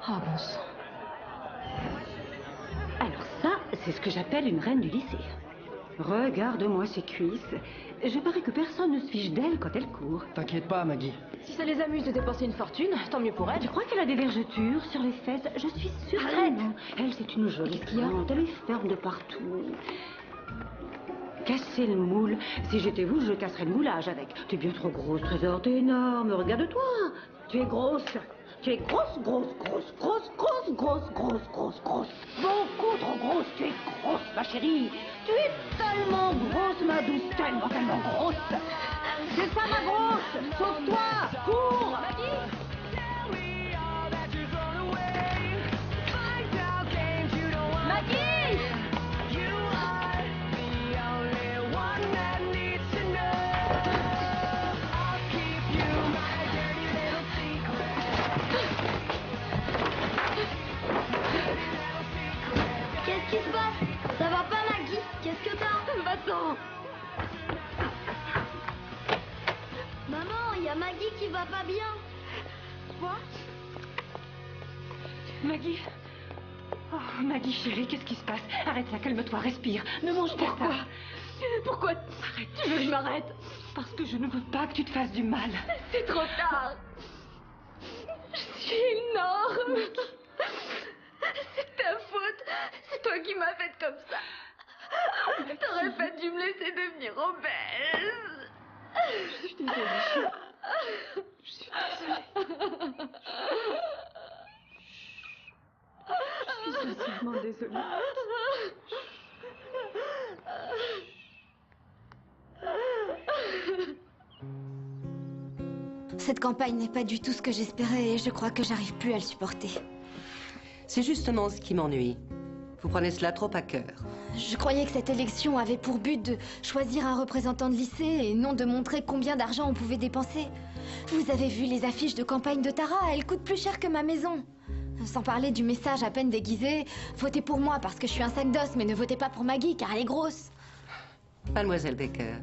Oh bon sang. Alors ça, c'est ce que j'appelle une reine du lycée. Regarde-moi ses cuisses. Je parie que personne ne se fiche d'elle quand elle court. T'inquiète pas, Maggie. Si ça les amuse de dépenser une fortune, tant mieux pour elle. Tu crois qu'elle a des vergetures sur les fesses? Je suis sûre. Arrête. Elle, c'est une jolie cliente. Elle est ferme de partout. Casser le moule. Si j'étais vous, je casserais le moulage avec. Tu es bien trop grosse, Trésor. T'es énorme. Regarde-toi. Tu es grosse. Tu es grosse, grosse, grosse, grosse, grosse, grosse, grosse, grosse, grosse. Beaucoup trop grosse. Tu es grosse, ma chérie. Tu es tellement grosse, ma douce. Tellement, tellement grosse. C'est ça, ma grosse. Sauve-toi. Cours. Maggie. Qu'est-ce qui se passe? Ça va pas, Maggie? Qu'est-ce que t'as? Va-t'en. Maman, il y a Maggie qui va pas bien. Quoi? Maggie? Oh, Maggie, chérie, qu'est-ce qui se passe? Arrête ça, calme-toi, respire. Ne mange pas ça. Pourquoi tu veux que je m'arrête? Parce que je ne veux pas que tu te fasses du mal. C'est trop tard. Je suis énorme. C'est ta faute. C'est toi qui m'as faite comme ça. T'aurais pas dû me laisser devenir obèse. Je suis désolée. Je suis désolée. Je suis sincèrement désolée. Cette campagne n'est pas du tout ce que j'espérais et je crois que j'arrive plus à le supporter. C'est justement ce qui m'ennuie. Vous prenez cela trop à cœur. Je croyais que cette élection avait pour but de choisir un représentant de lycée et non de montrer combien d'argent on pouvait dépenser. Vous avez vu les affiches de campagne de Tara, elles coûtent plus cher que ma maison. Sans parler du message à peine déguisé, votez pour moi parce que je suis un sac d'os, mais ne votez pas pour Maggie car elle est grosse. Mademoiselle Baker,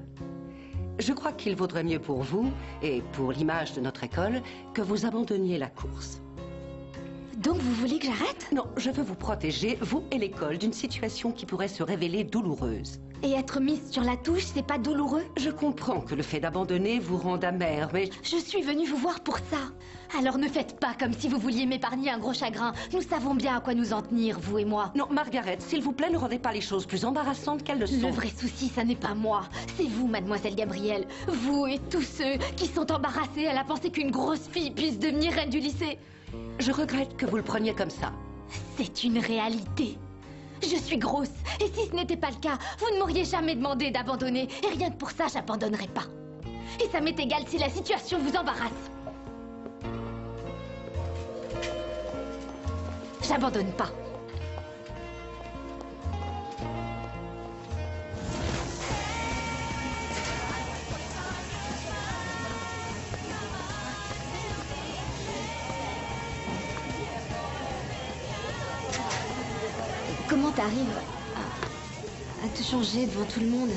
je crois qu'il vaudrait mieux pour vous et pour l'image de notre école que vous abandonniez la course. Donc vous voulez que j'arrête? Non, je veux vous protéger, vous et l'école, d'une situation qui pourrait se révéler douloureuse. Et être mise sur la touche, c'est pas douloureux? Je comprends que le fait d'abandonner vous rende amère, mais... Je suis venue vous voir pour ça. Alors ne faites pas comme si vous vouliez m'épargner un gros chagrin. Nous savons bien à quoi nous en tenir, vous et moi. Non, Margaret, s'il vous plaît, ne rendez pas les choses plus embarrassantes qu'elles le sont. Le vrai souci, ça n'est pas moi. C'est vous, mademoiselle Gabrielle. Vous et tous ceux qui sont embarrassés à la pensée qu'une grosse fille puisse devenir reine du lycée. Je regrette que vous le preniez comme ça. C'est une réalité. Je suis grosse. Et si ce n'était pas le cas, vous ne m'auriez jamais demandé d'abandonner. Et rien que pour ça, j'abandonnerai pas. Et ça m'est égal si la situation vous embarrasse. J'abandonne pas. Comment t'arrives à te changer devant tout le monde?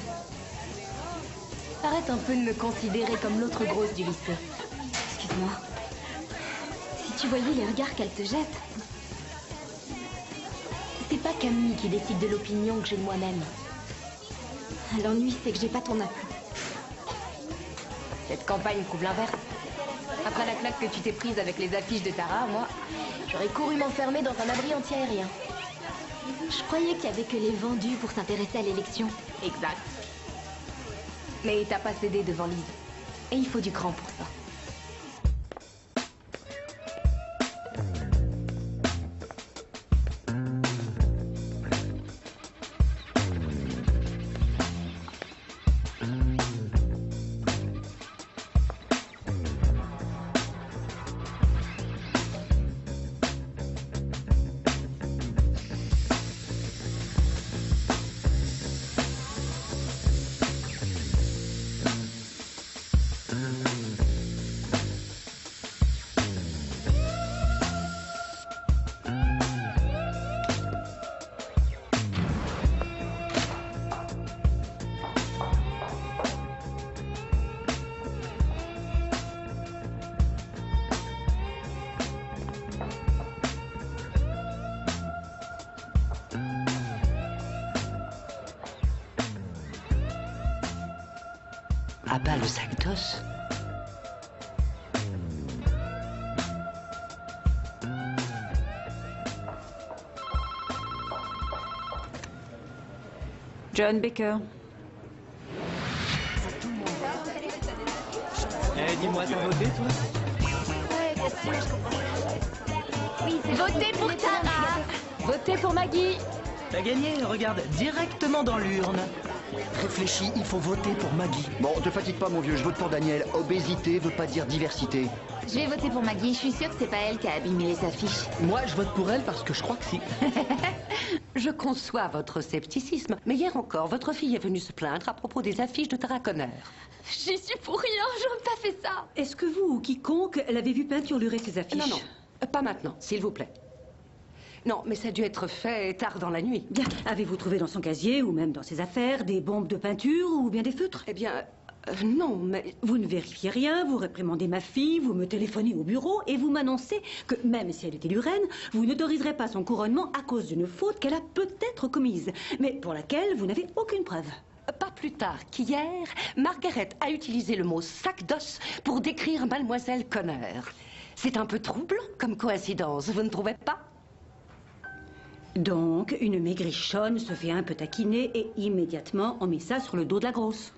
Arrête un peu de me considérer comme l'autre grosse du lycée. Excuse-moi. Si tu voyais les regards qu'elle te jette. C'est pas Camille qui décide de l'opinion que j'ai de moi-même. L'ennui, c'est que j'ai pas ton appui. Cette campagne prouve l'inverse. Après la claque que tu t'es prise avec les affiches de Tara, moi, j'aurais couru m'enfermer dans un abri anti-aérien. Je croyais qu'il y avait que les vendus pour s'intéresser à l'élection. Exact. Mais t'as pas cédé devant Lise. Et il faut du cran pour ça. abat le sac d'os. John Baker. Eh, dis-moi, t'as voté, toi? Ouais, bien sûr, je comprends. Oui, c'est Votez pour Tara. Votez pour Maggie. T'as gagné, regarde, directement dans l'urne. Réfléchis, il faut voter pour Maggie. Bon, te fatigue pas, mon vieux, je vote pour Daniel. Obésité veut pas dire diversité. Je vais voter pour Maggie. Je suis sûre que c'est pas elle qui a abîmé les affiches. Moi, je vote pour elle parce que je crois que si. Je conçois votre scepticisme, mais hier encore, votre fille est venue se plaindre à propos des affiches de Tara Conner. J'y suis pour rien, j'aurais pas fait ça. Est-ce que vous ou quiconque l'avez vu peinturer ces affiches? Non, non, pas maintenant, s'il vous plaît. Non, mais ça a dû être fait tard dans la nuit. Bien, avez-vous trouvé dans son casier ou même dans ses affaires des bombes de peinture ou bien des feutres? Eh bien, non, mais... Vous ne vérifiez rien, vous réprimandez ma fille, vous me téléphonez au bureau et vous m'annoncez que même si elle est élue reine, vous n'autoriserez pas son couronnement à cause d'une faute qu'elle a peut-être commise, mais pour laquelle vous n'avez aucune preuve. Pas plus tard qu'hier, Margaret a utilisé le mot sac d'os pour décrire Mademoiselle Conner. C'est un peu troublant comme coïncidence, vous ne trouvez pas? Donc, une maigrichonne se fait un peu taquiner et immédiatement on met ça sur le dos de la grosse.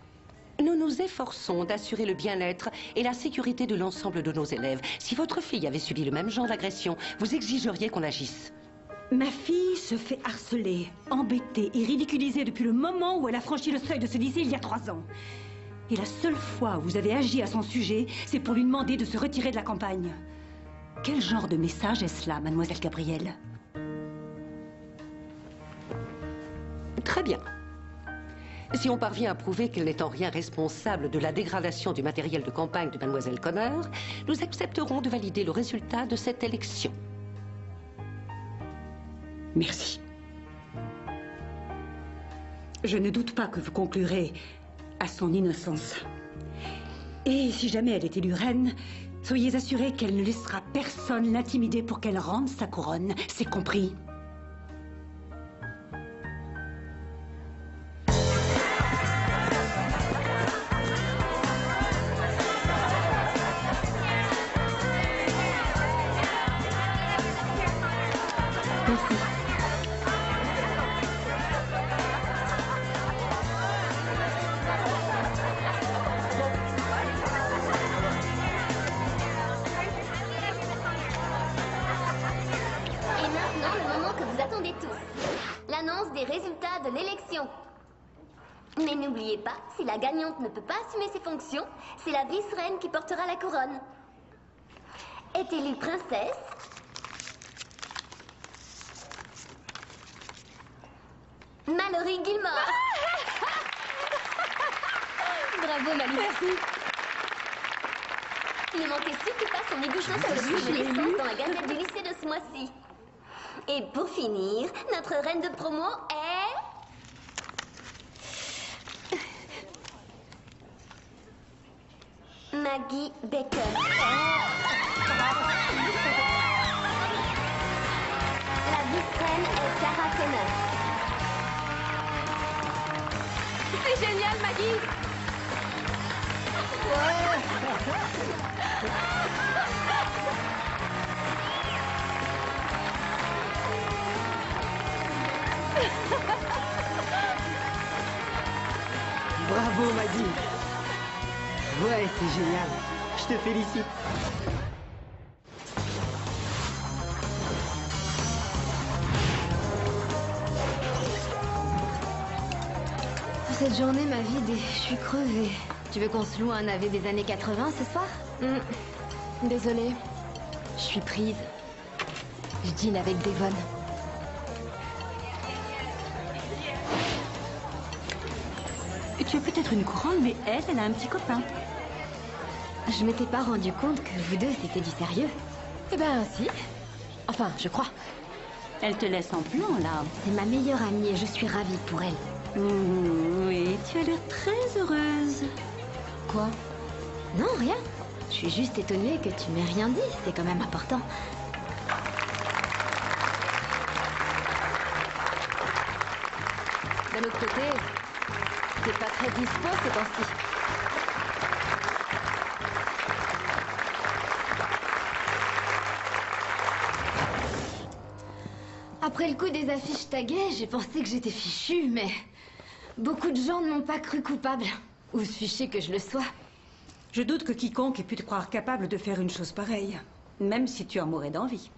Nous nous efforçons d'assurer le bien-être et la sécurité de l'ensemble de nos élèves. Si votre fille avait subi le même genre d'agression, vous exigeriez qu'on agisse. Ma fille se fait harceler, embêter et ridiculiser depuis le moment où elle a franchi le seuil de ce lycée il y a 3 ans. Et la seule fois où vous avez agi à son sujet, c'est pour lui demander de se retirer de la campagne. Quel genre de message est-ce là, mademoiselle Gabrielle? Très bien. Si on parvient à prouver qu'elle n'est en rien responsable de la dégradation du matériel de campagne de Mademoiselle Conner, nous accepterons de valider le résultat de cette élection. Merci. Je ne doute pas que vous conclurez à son innocence. Et si jamais elle est élue reine, soyez assurés qu'elle ne laissera personne l'intimider pour qu'elle rende sa couronne. C'est compris? Résultats de l'élection. Mais n'oubliez pas, si la gagnante ne peut pas assumer ses fonctions, c'est la vice-reine qui portera la couronne. Est élue princesse Mallory Gilmore. Bravo, Mallory. Merci. Ne manquez surtout pas son ébouchon sur le prix de l'essence dans la gazette du lycée de ce mois-ci. Et pour finir, notre reine de promo est... Maggie Baker. La vice-reine est Tara Conner. C'est génial, Maggie. Bravo, Maggie. Ouais, c'est génial. Je te félicite. Cette journée m'a vidée. Je suis crevée. Tu veux qu'on se loue un navet des années 80 ce soir? Désolée. Je suis prise. Je dîne avec Devon. Tu as peut-être une couronne, mais elle a un petit copain. Je m'étais pas rendu compte que vous deux, c'était du sérieux. Eh ben, si. Enfin, je crois. Elle te laisse en plan, là. C'est ma meilleure amie et je suis ravie pour elle. Oui, tu as l'air très heureuse. Quoi? Non, rien. Je suis juste étonnée que tu m'aies rien dit. C'est quand même important. D'un autre côté, t'es pas très dispo ces temps-ci. Après le coup des affiches taguées, j'ai pensé que j'étais fichue, mais beaucoup de gens ne m'ont pas cru coupable. Ou fichée que je le sois. Je doute que quiconque ait pu te croire capable de faire une chose pareille. Même si tu en mourrais d'envie.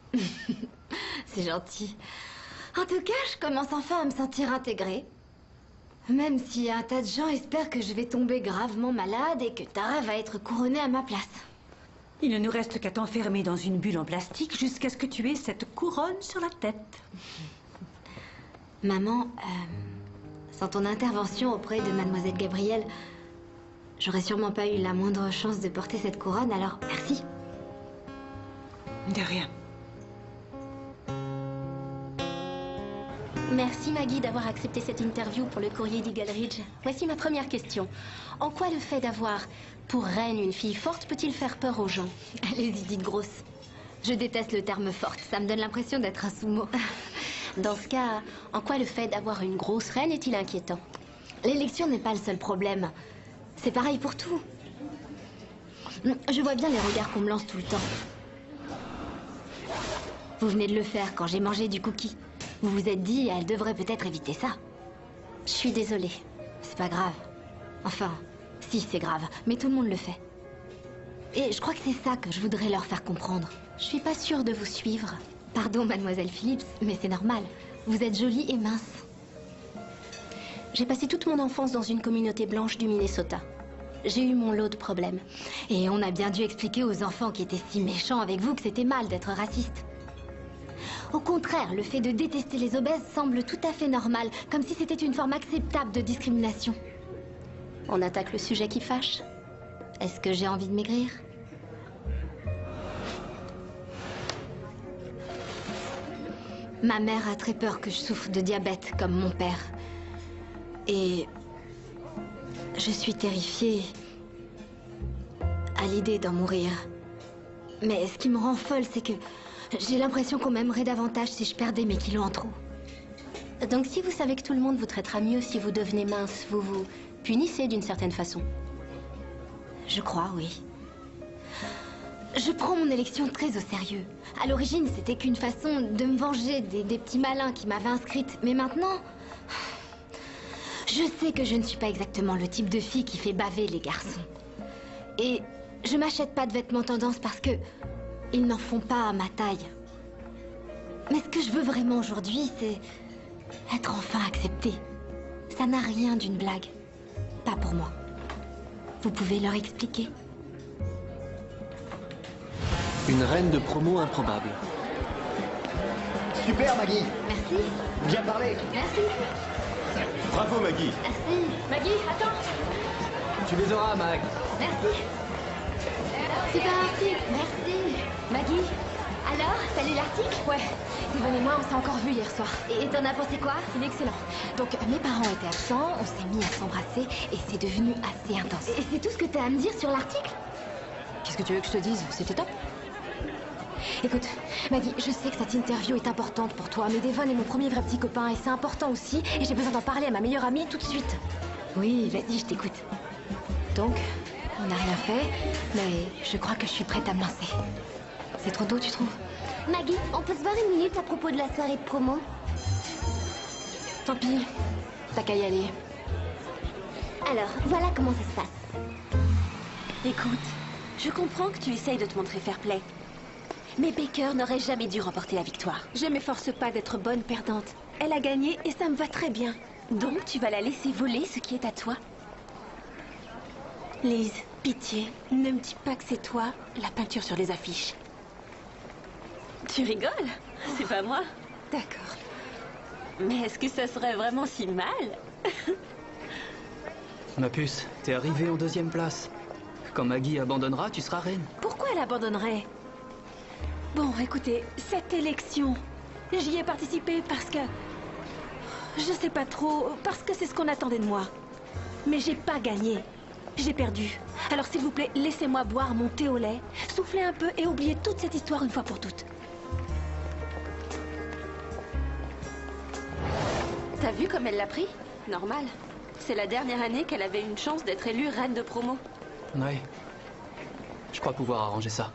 C'est gentil. En tout cas, je commence enfin à me sentir intégrée. Même si un tas de gens espèrent que je vais tomber gravement malade et que Tara va être couronnée à ma place. Il ne nous reste qu'à t'enfermer dans une bulle en plastique jusqu'à ce que tu aies cette couronne sur la tête. Maman, sans ton intervention auprès de Mademoiselle Gabrielle, j'aurais sûrement pas eu la moindre chance de porter cette couronne, alors merci. De rien. Merci Maggie d'avoir accepté cette interview pour le courrier d'Eagle Ridge. Voici ma première question. En quoi le fait d'avoir pour reine une fille forte peut-il faire peur aux gens? Allez-y, dites grosse. Je déteste le terme forte, ça me donne l'impression d'être un sous-mot. Dans ce cas, en quoi le fait d'avoir une grosse reine est-il inquiétant? L'élection n'est pas le seul problème. C'est pareil pour tout. Je vois bien les regards qu'on me lance tout le temps. Vous venez de le faire quand j'ai mangé du cookie. Vous vous êtes dit, elle devrait peut-être éviter ça. Je suis désolée. C'est pas grave. Enfin, si c'est grave, mais tout le monde le fait. Et je crois que c'est ça que je voudrais leur faire comprendre. Je suis pas sûre de vous suivre. Pardon, mademoiselle Phillips, mais c'est normal. Vous êtes jolie et mince. J'ai passé toute mon enfance dans une communauté blanche du Minnesota. J'ai eu mon lot de problèmes. Et on a bien dû expliquer aux enfants qui étaient si méchants avec vous que c'était mal d'être raciste. Au contraire, le fait de détester les obèses semble tout à fait normal, comme si c'était une forme acceptable de discrimination. On attaque le sujet qui fâche. Est-ce que j'ai envie de maigrir? Ma mère a très peur que je souffre de diabète, comme mon père. Et je suis terrifiée à l'idée d'en mourir. Mais ce qui me rend folle, c'est que j'ai l'impression qu'on m'aimerait davantage si je perdais mes kilos en trop. Donc si vous savez que tout le monde vous traitera mieux si vous devenez mince, vous vous punissez d'une certaine façon? Je crois, oui. Je prends mon élection très au sérieux. À l'origine, c'était qu'une façon de me venger des petits malins qui m'avaient inscrite. Mais maintenant, je sais que je ne suis pas exactement le type de fille qui fait baver les garçons. Et je m'achète pas de vêtements tendance parce que ils n'en font pas à ma taille. Mais ce que je veux vraiment aujourd'hui, c'est être enfin acceptée. Ça n'a rien d'une blague. Pas pour moi. Vous pouvez leur expliquer? Une reine de promo improbable. Super, Maggie. Merci. Bien parlé. Merci. Bravo, Maggie. Merci. Maggie, attends. Tu les auras, Mag. Merci. Super article. Merci. Maggie, alors, t'as lu l'article? Ouais. Devon et moi, on s'est encore vus hier soir. Et t'en as pensé quoi? Il est excellent. Donc, mes parents étaient absents, on s'est mis à s'embrasser et c'est devenu assez intense. Et c'est tout ce que t'as à me dire sur l'article? Qu'est-ce que tu veux que je te dise? C'était top. Écoute, Maggie, je sais que cette interview est importante pour toi, mais Devon est mon premier vrai petit copain et c'est important aussi, et j'ai besoin d'en parler à ma meilleure amie tout de suite. Oui, vas-y, je t'écoute. Donc, on n'a rien fait, mais je crois que je suis prête à me lancer. C'est trop tôt, tu trouves? Maggie, on peut se voir une minute à propos de la soirée de promo? Tant pis, t'as qu'à y aller. Alors, voilà comment ça se passe. Écoute, je comprends que tu essayes de te montrer fair-play. Mais Baker n'aurait jamais dû remporter la victoire. Je m'efforce pas d'être bonne perdante. Elle a gagné et ça me va très bien. Donc tu vas la laisser voler ce qui est à toi? Liz, pitié, ne me dis pas que c'est toi, la peinture sur les affiches. Tu rigoles? C'est pas moi. D'accord. Mais est-ce que ça serait vraiment si mal? Ma puce, t'es arrivée en 2e place. Quand Maggie abandonnera, tu seras reine. Pourquoi elle abandonnerait? Bon, écoutez, cette élection, j'y ai participé parce que... Je sais pas trop, parce que c'est ce qu'on attendait de moi. Mais j'ai pas gagné. J'ai perdu. Alors s'il vous plaît, laissez-moi boire mon thé au lait, souffler un peu et oublier toute cette histoire une fois pour toutes. T'as vu comme elle l'a pris? Normal. C'est la dernière année qu'elle avait une chance d'être élue reine de promo. Ouais. Je crois pouvoir arranger ça.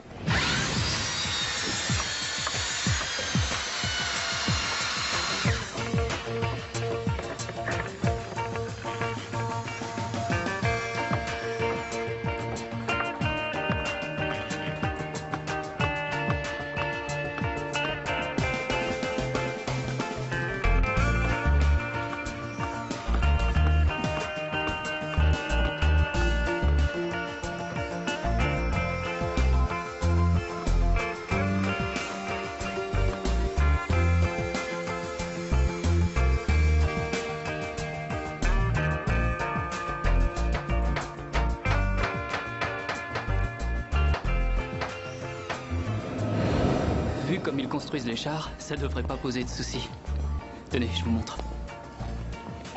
comme ils construisent les chars, ça devrait pas poser de soucis. Tenez, je vous montre.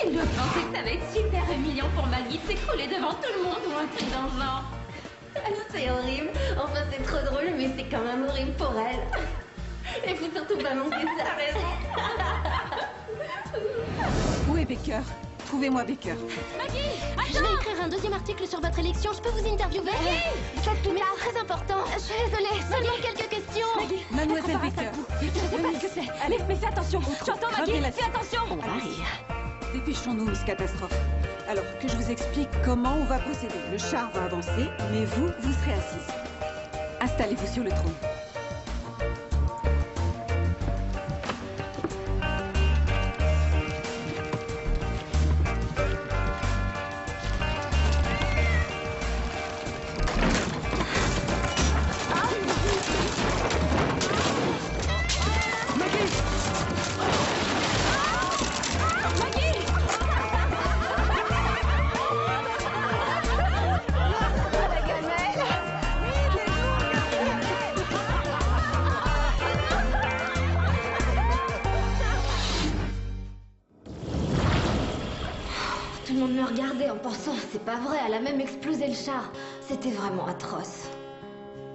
Et je pensais que ça va être super humiliant pour Maggie de s'écrouler devant tout le monde ou un truc dans le genre. C'est horrible. Enfin, c'est trop drôle, mais c'est quand même horrible pour elle. Il faut surtout pas manquer sa raison. Où est Baker? Trouvez-moi Baker. Maggie, attends! Je vais écrire un deuxième article sur votre élection. Je peux vous interviewer? Faites tout, mais c'est très important. Je suis désolée, seulement quelques questions. Maggie, Mademoiselle Baker. Je sais pas ce que c'est. Allez, mais fais attention. J'entends Maggie, fais attention. On va rire. Dépêchons-nous, Miss Catastrophe. Alors, que je vous explique comment on va procéder. Le char va avancer, mais vous serez assise. Installez-vous sur le trône. Tout le monde me regardait en pensant, c'est pas vrai, elle a même explosé le char. C'était vraiment atroce.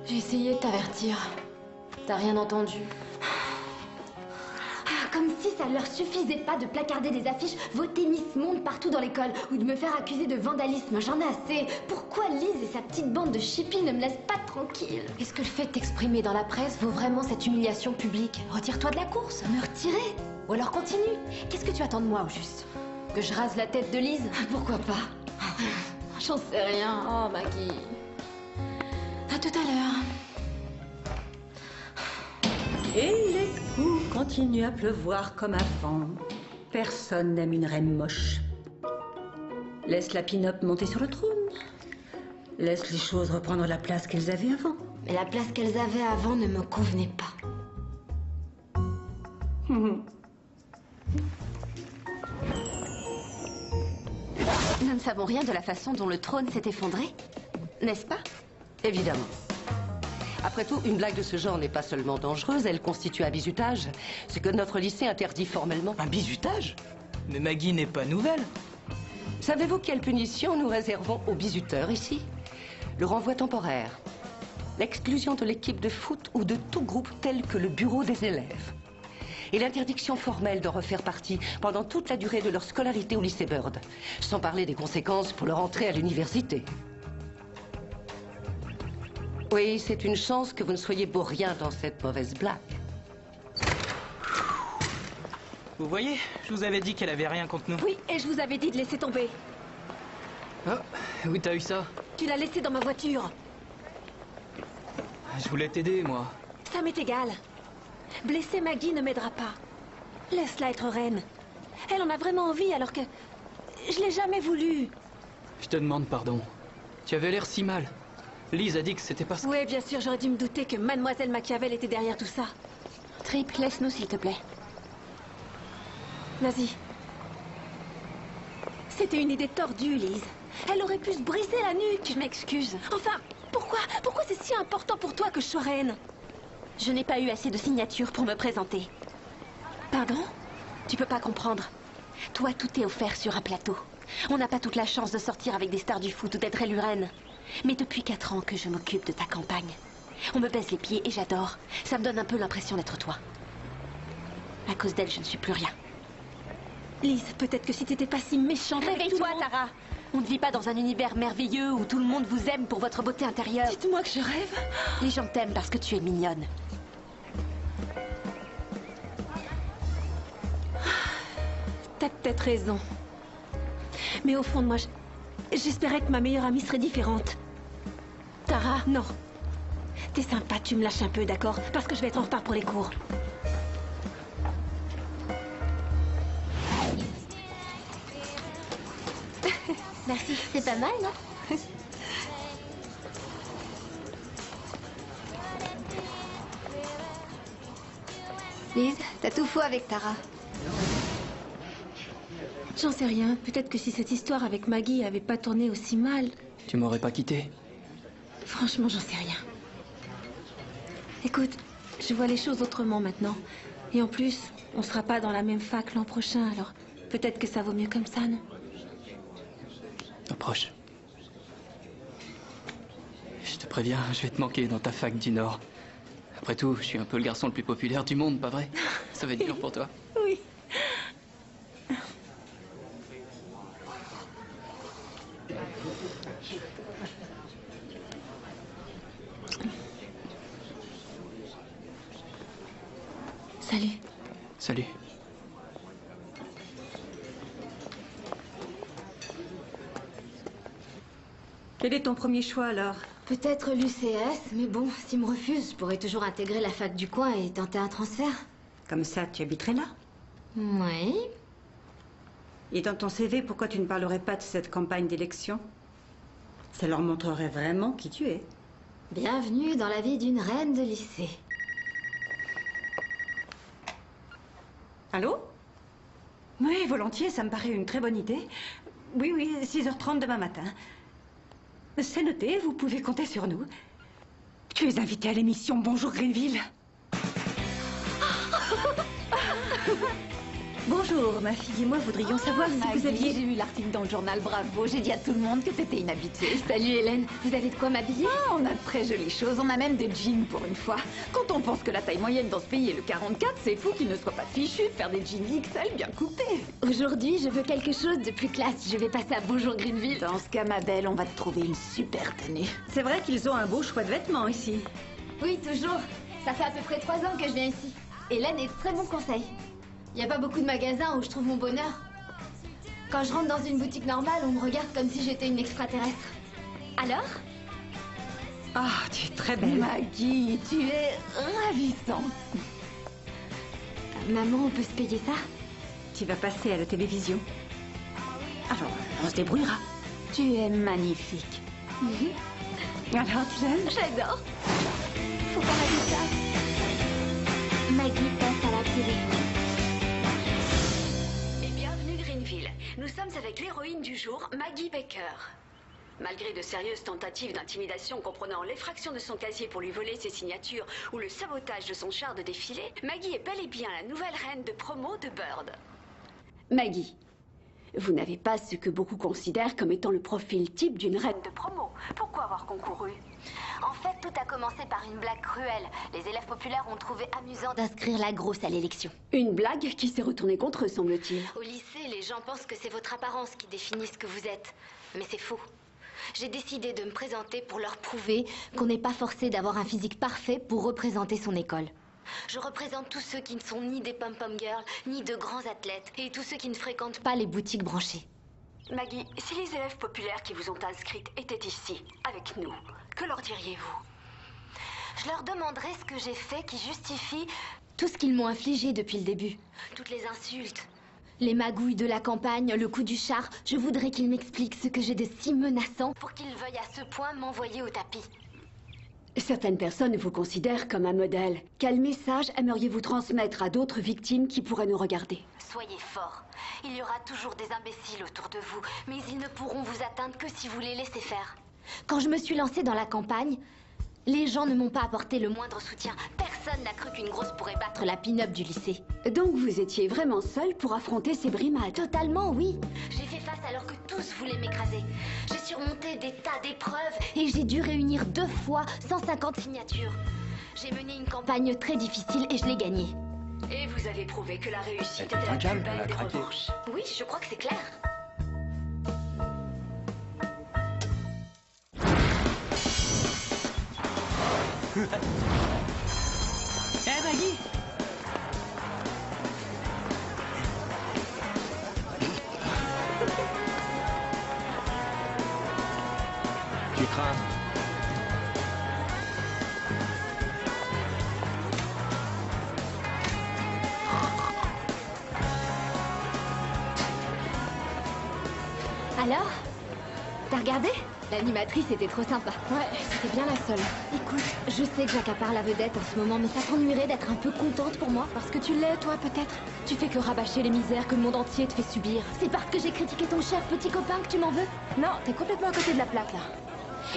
J'ai essayé de t'avertir. T'as rien entendu. Comme si ça leur suffisait pas de placarder des affiches « Votez Miss Monde » partout dans l'école ou de me faire accuser de vandalisme. J'en ai assez. Pourquoi Lise et sa petite bande de chippies ne me laissent pas tranquille? Est-ce que le fait de t'exprimer dans la presse vaut vraiment cette humiliation publique? Retire-toi de la course. Me retirer? Ou alors continue. Qu'est-ce que tu attends de moi, au juste? Que je rase la tête de Lise? Pourquoi pas? J'en sais rien. Oh, Maggie. À tout à l'heure. Et les coups continuent à pleuvoir comme avant. Personne n'aime une reine moche. Laisse la pin-up monter sur le trône. Laisse les choses reprendre la place qu'elles avaient avant. Mais la place qu'elles avaient avant ne me convenait pas. Nous ne savons rien de la façon dont le trône s'est effondré, n'est-ce pas? Évidemment. Après tout, une blague de ce genre n'est pas seulement dangereuse, elle constitue un bizutage, ce que notre lycée interdit formellement. Un bizutage? Mais Maggie n'est pas nouvelle. Savez-vous quelle punition nous réservons aux bizuteurs ici? Le renvoi temporaire, l'exclusion de l'équipe de foot ou de tout groupe tel que le bureau des élèves, et l'interdiction formelle de refaire partie pendant toute la durée de leur scolarité au lycée Bird, sans parler des conséquences pour leur entrée à l'université. Oui, c'est une chance que vous ne soyez pour rien dans cette mauvaise blague. Vous voyez, je vous avais dit qu'elle avait rien contre nous. Oui, et je vous avais dit de laisser tomber. Oh, où t'as eu ça? Tu l'as laissé dans ma voiture. Je voulais t'aider, moi. Ça m'est égal. Blesser Maggie ne m'aidera pas. Laisse-la être reine. Elle en a vraiment envie alors que... je l'ai jamais voulu. Je te demande pardon. Tu avais l'air si mal. Lise a dit que c'était parce que... Oui, bien sûr, j'aurais dû me douter que Mademoiselle Machiavel était derrière tout ça. Trip, laisse-nous s'il te plaît. Vas-y. C'était une idée tordue, Lise. Elle aurait pu se briser la nuque. Je m'excuse. Enfin, pourquoi c'est si important pour toi que je sois reine? Je n'ai pas eu assez de signatures pour me présenter. Pardon? Tu peux pas comprendre. Toi, tout est offert sur un plateau. On n'a pas toute la chance de sortir avec des stars du foot ou d'être élue reine. Mais depuis 4 ans que je m'occupe de ta campagne. On me baise les pieds et j'adore. Ça me donne un peu l'impression d'être toi. À cause d'elle, je ne suis plus rien. Lise, peut-être que si t'étais pas si méchante... Réveille-toi, Tara! On ne vit pas dans un univers merveilleux où tout le monde vous aime pour votre beauté intérieure. Dites-moi que je rêve. Les gens t'aiment parce que tu es mignonne. T'as peut-être raison. Mais au fond de moi, j'espérais que ma meilleure amie serait différente. Tara, non. T'es sympa, tu me lâches un peu, d'accord? Parce que je vais être en retard pour les cours. Merci, c'est pas mal, non? Lise, t'as tout faux avec Tara. J'en sais rien. Peut-être que si cette histoire avec Maggie avait pas tourné aussi mal... Tu m'aurais pas quitté. Franchement, j'en sais rien. Écoute, Je vois les choses autrement maintenant. Et en plus, on sera pas dans la même fac l'an prochain, alors peut-être que ça vaut mieux comme ça, non? Approche. Je te préviens, je vais te manquer dans ta fac du Nord. Après tout, je suis un peu le garçon le plus populaire du monde, pas vrai? Ça va être dur pour toi. Oui. Salut. Salut. Quel est ton premier choix alors? Peut-être l'UCS, mais bon, s'il me refuse, je pourrais toujours intégrer la fac du coin et tenter un transfert. Comme ça, tu habiterais là? Oui. Et dans ton CV, pourquoi tu ne parlerais pas de cette campagne d'élection? Ça leur montrerait vraiment qui tu es. Bienvenue dans la vie d'une reine de lycée. Allô? Oui, volontiers, ça me paraît une très bonne idée. Oui, oui, 6h30 demain matin. C'est noté, vous pouvez compter sur nous. Tu es invité à l'émission Bonjour Greenville. Bonjour, ma fille et moi voudrions savoir si vous aviez... J'ai lu l'article dans le journal, bravo. J'ai dit à tout le monde que t'étais inhabituée. Salut Hélène, vous avez de quoi m'habiller? Ah, on a de très jolies choses, on a même des jeans pour une fois. Quand on pense que la taille moyenne dans ce pays est le 44, c'est fou qu'il ne soit pas fichu de faire des jeans XL bien coupés. Aujourd'hui, je veux quelque chose de plus classe. Je vais passer à Bonjour Greenville. Dans ce cas, ma belle, on va te trouver une super tenue. C'est vrai qu'ils ont un beau choix de vêtements ici. Oui, toujours. Ça fait à peu près 3 ans que je viens ici. Hélène est de très bons conseils. Il n'y a pas beaucoup de magasins où je trouve mon bonheur. Quand je rentre dans une boutique normale, on me regarde comme si j'étais une extraterrestre. Alors? Ah, tu es très belle. Maggie, tu es ravissante. Maman, on peut se payer ça? Tu vas passer à la télévision. Alors, on se débrouillera. Tu es magnifique. Alors, tu l'aimes? J'adore. Faut qu'on mette ça. Maggie passe à la télé. Nous sommes avec l'héroïne du jour, Maggie Baker. Malgré de sérieuses tentatives d'intimidation comprenant l'effraction de son casier pour lui voler ses signatures ou le sabotage de son char de défilé, Maggie est bel et bien la nouvelle reine de promo de Bird. Maggie, vous n'avez pas ce que beaucoup considèrent comme étant le profil type d'une reine de promo. Pourquoi avoir concouru? En fait, tout a commencé par une blague cruelle. Les élèves populaires ont trouvé amusant d'inscrire la grosse à l'élection. Une blague qui s'est retournée contre eux, semble-t-il. Au lycée, les gens pensent que c'est votre apparence qui définit ce que vous êtes. Mais c'est faux. J'ai décidé de me présenter pour leur prouver qu'on n'est pas forcé d'avoir un physique parfait pour représenter son école. Je représente tous ceux qui ne sont ni des pom-pom girls, ni de grands athlètes, et tous ceux qui ne fréquentent pas les boutiques branchées. Maggie, si les élèves populaires qui vous ont inscrite étaient ici, avec nous, que leur diriez-vous? Je leur demanderai ce que j'ai fait qui justifie tout ce qu'ils m'ont infligé depuis le début. Toutes les insultes, les magouilles de la campagne, le coup du char. Je voudrais qu'ils m'expliquent ce que j'ai de si menaçant pour qu'ils veuillent à ce point m'envoyer au tapis. Certaines personnes vous considèrent comme un modèle. Quel message aimeriez-vous transmettre à d'autres victimes qui pourraient nous regarder? Soyez forts. Il y aura toujours des imbéciles autour de vous, mais ils ne pourront vous atteindre que si vous les laissez faire. Quand je me suis lancée dans la campagne, les gens ne m'ont pas apporté le moindre soutien. Personne n'a cru qu'une grosse pourrait battre la pin-up du lycée. Donc vous étiez vraiment seule pour affronter ces brimades? Totalement, oui. J'ai fait face alors que tous voulaient m'écraser. J'ai surmonté des tas d'épreuves et j'ai dû réunir 2 fois 150 signatures. J'ai mené une campagne très difficile et je l'ai gagnée. Et vous avez prouvé que la réussite était la plus belle des revanches. Oui, je crois que c'est clair. Maggie! Tu crains? Alors? T'as regardé? L'animatrice était trop sympa. Ouais, c'était bien la seule. Écoute, je sais que j'accapare la vedette en ce moment, mais ça t'ennuierait d'être un peu contente pour moi? Parce que tu l'es, toi, peut-être. Tu fais que rabâcher les misères que le monde entier te fait subir. C'est parce que j'ai critiqué ton cher petit copain que tu m'en veux? Non, t'es complètement à côté de la plaque, là.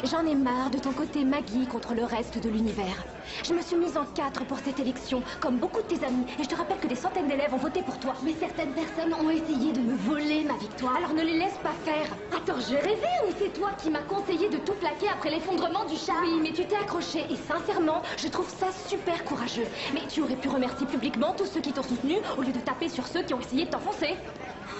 J'en ai marre de ton côté Maggie contre le reste de l'univers. Je me suis mise en 4 pour cette élection, comme beaucoup de tes amis, et je te rappelle que des centaines d'élèves ont voté pour toi. Mais certaines personnes ont essayé de me voler ma victoire. Alors ne les laisse pas faire. Attends, j'ai rêvé ou c'est toi qui m'as conseillé de tout plaquer après l'effondrement du char? Oui, mais tu t'es accroché, et sincèrement, je trouve ça super courageux. Mais tu aurais pu remercier publiquement tous ceux qui t'ont soutenu, au lieu de taper sur ceux qui ont essayé de t'enfoncer.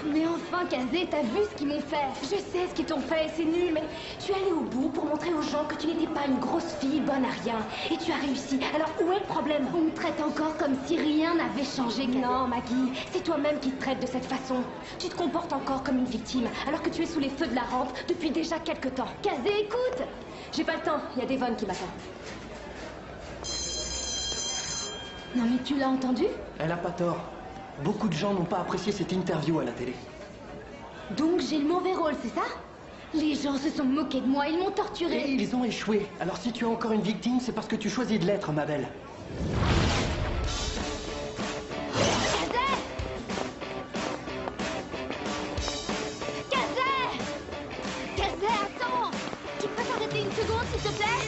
Mais enfin, Kazé, t'as vu ce qu'ils m'ont fait? Je sais ce qu'ils t'ont fait, c'est nul, mais tu es allé au bout pour montrer aux gens que tu n'étais pas une grosse fille bonne à rien. Et tu as réussi. Alors où est le problème? On me traite encore comme si rien n'avait changé, Kazé. Non, Maggie, c'est toi-même qui te traites de cette façon. Tu te comportes encore comme une victime, alors que tu es sous les feux de la rampe depuis déjà quelque temps. Kazé, écoute! J'ai pas le temps, il y a Devon qui m'attend. Non mais tu l'as entendu? Elle a pas tort. Beaucoup de gens n'ont pas apprécié cette interview à la télé. Donc j'ai le mauvais rôle, c'est ça? Les gens se sont moqués de moi, ils m'ont torturé. Et ils ont échoué. Alors si tu es encore une victime, c'est parce que tu choisis de l'être, ma belle. Kazé, attends! Tu peux t'arrêter une seconde, s'il te plaît?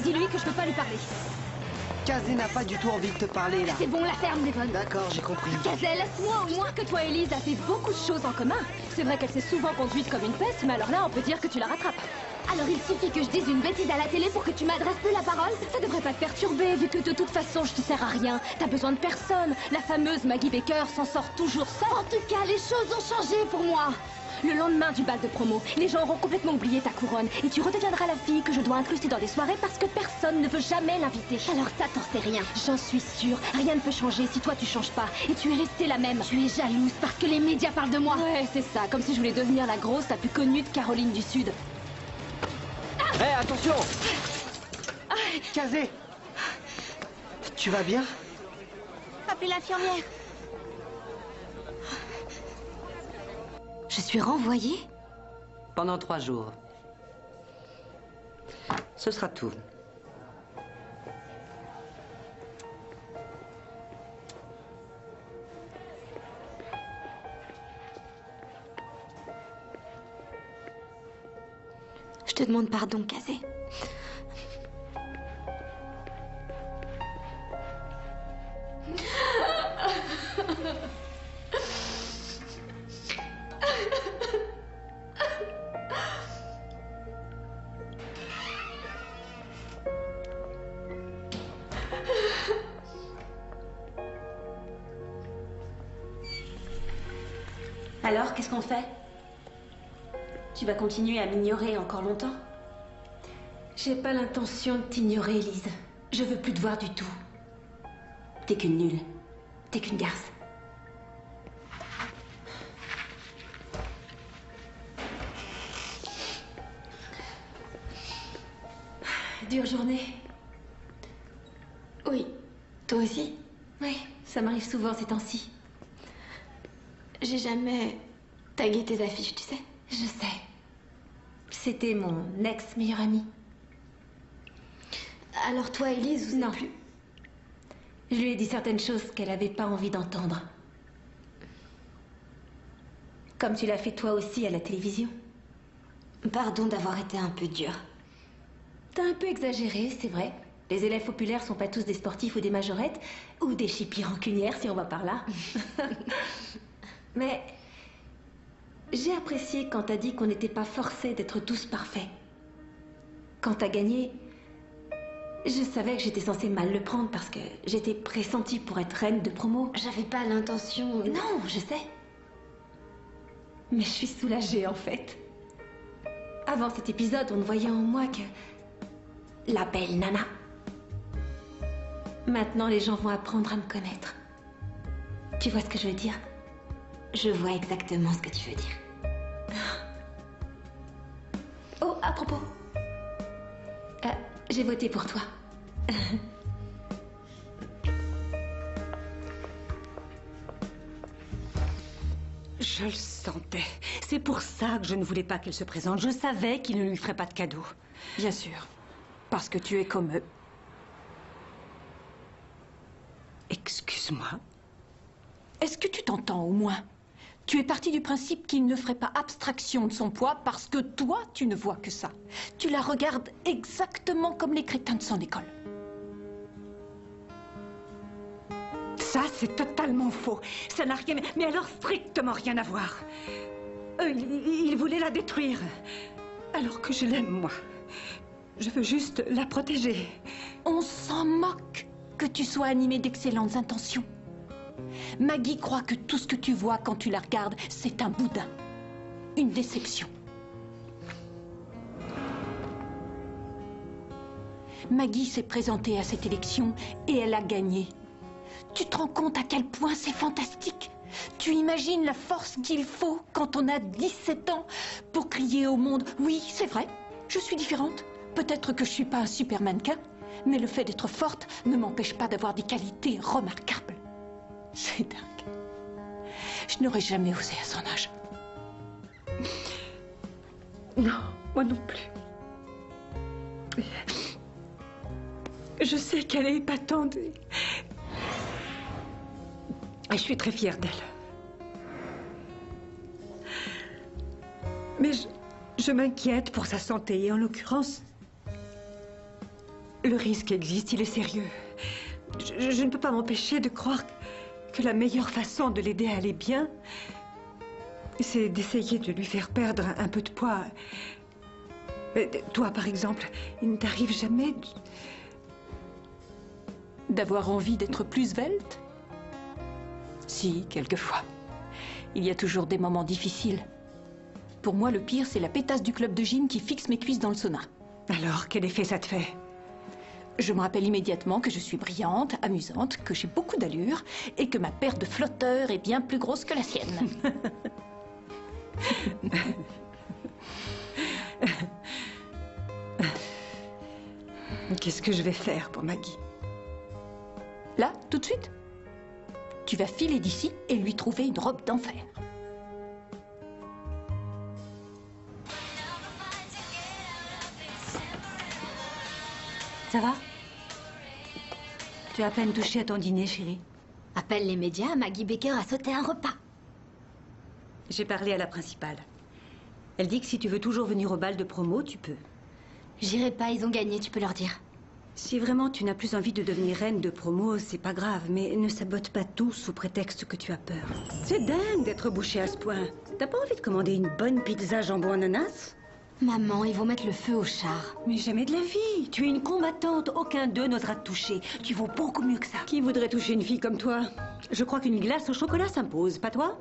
Dis-lui que je peux pas lui parler. Kazé n'a pas du tout envie de te parler, là. C'est bon, la ferme, Devon. D'accord, j'ai compris. Kazé, laisse-moi au moins. Que toi et Elise avez beaucoup de choses en commun. C'est vrai qu'elle s'est souvent conduite comme une peste, mais alors là, on peut dire que tu la rattrapes. Alors il suffit que je dise une bêtise à la télé pour que tu m'adresses plus la parole? Ça devrait pas te perturber, vu que de toute façon, je te sers à rien. T'as besoin de personne. La fameuse Maggie Baker s'en sort toujours seule. En tout cas, les choses ont changé pour moi. Le lendemain du bal de promo, les gens auront complètement oublié ta couronne et tu redeviendras la fille que je dois incruster dans des soirées parce que personne ne veut jamais l'inviter. Alors ça, t'en sais rien. J'en suis sûre. Rien ne peut changer si toi tu changes pas. Et tu es restée la même. Tu es jalouse parce que les médias parlent de moi. Ouais, c'est ça. Comme si je voulais devenir la grosse la plus connue de Caroline du Sud. Hé, attention! Kazé! Tu vas bien? Appelez l'infirmière. Je suis renvoyée? Pendant 3 jours. Ce sera tout. Je te demande pardon, Kazé. Alors, qu'est-ce qu'on fait? Tu vas continuer à m'ignorer encore longtemps? J'ai pas l'intention de t'ignorer, Elise. Je veux plus te voir du tout. T'es qu'une nulle. T'es qu'une garce. Dure journée? Oui. Toi aussi? Oui, ça m'arrive souvent ces temps-ci. J'ai jamais tagué tes affiches, tu sais. Je sais. C'était mon ex-meilleur ami. Alors toi, Elise, vous non plus. Je lui ai dit certaines choses qu'elle n'avait pas envie d'entendre. Comme tu l'as fait toi aussi à la télévision. Pardon d'avoir été un peu dure. T'as un peu exagéré, c'est vrai. Les élèves populaires sont pas tous des sportifs ou des majorettes, ou des chippies rancunières si on va par là. Mais j'ai apprécié quand t'as dit qu'on n'était pas forcés d'être tous parfaits. Quand t'as gagné, je savais que j'étais censée mal le prendre parce que j'étais pressentie pour être reine de promo. J'avais pas l'intention... Non, je sais. Mais je suis soulagée en fait. Avant cet épisode, on ne voyait en moi que la belle nana. Maintenant, les gens vont apprendre à me connaître. Tu vois ce que je veux dire? Je vois exactement ce que tu veux dire. Oh, à propos. J'ai voté pour toi. Je le sentais. C'est pour ça que je ne voulais pas qu'elle se présente. Je savais qu'il ne lui ferait pas de cadeau. Bien sûr. Parce que tu es comme eux. Excuse-moi. Est-ce que tu t'entends au moins? Tu es parti du principe qu'il ne ferait pas abstraction de son poids parce que toi, tu ne vois que ça. Tu la regardes exactement comme les crétins de son école. Ça, c'est totalement faux. Ça n'a rien, mais alors strictement rien à voir. Il voulait la détruire. Alors que je l'aime, moi. Je veux juste la protéger. On s'en moque que tu sois animé d'excellentes intentions. Maggie croit que tout ce que tu vois quand tu la regardes, c'est un boudin. Une déception. Maggie s'est présentée à cette élection et elle a gagné. Tu te rends compte à quel point c'est fantastique? Tu imagines la force qu'il faut quand on a 17 ans pour crier au monde « Oui, c'est vrai, je suis différente. Peut-être que je suis pas un super mannequin, mais le fait d'être forte ne m'empêche pas d'avoir des qualités remarquables. » C'est dingue. Je n'aurais jamais osé à son âge. Non, moi non plus. Je sais qu'elle est épatante. Et je suis très fière d'elle. Mais je m'inquiète pour sa santé. Et en l'occurrence, le risque existe, il est sérieux. Je ne peux pas m'empêcher de croire que la meilleure façon de l'aider à aller bien, c'est d'essayer de lui faire perdre un peu de poids. Toi, par exemple, il ne t'arrive jamais d'avoir envie d'être plus svelte? Si, quelquefois. Il y a toujours des moments difficiles. Pour moi, le pire, c'est la pétasse du club de gym qui fixe mes cuisses dans le sauna. Alors, quel effet ça te fait? Je me rappelle immédiatement que je suis brillante, amusante, que j'ai beaucoup d'allure et que ma paire de flotteurs est bien plus grosse que la sienne. Qu'est-ce que je vais faire pour Maggie? Là, tout de suite? Tu vas filer d'ici et lui trouver une robe d'enfer. Ça va? Tu as à peine touché à ton dîner, chérie. Appelle les médias, Maggie Baker a sauté un repas. J'ai parlé à la principale. Elle dit que si tu veux toujours venir au bal de promo, tu peux. J'irai pas, ils ont gagné, tu peux leur dire. Si vraiment tu n'as plus envie de devenir reine de promo, c'est pas grave, mais ne sabote pas tout sous prétexte que tu as peur. C'est dingue d'être bouché à ce point. T'as pas envie de commander une bonne pizza jambon ananas? Maman, ils vont mettre le feu au char. Mais jamais de la vie. Tu es une combattante, aucun d'eux n'osera te toucher. Tu vaux beaucoup mieux que ça. Qui voudrait toucher une fille comme toi? Je crois qu'une glace au chocolat s'impose, pas toi?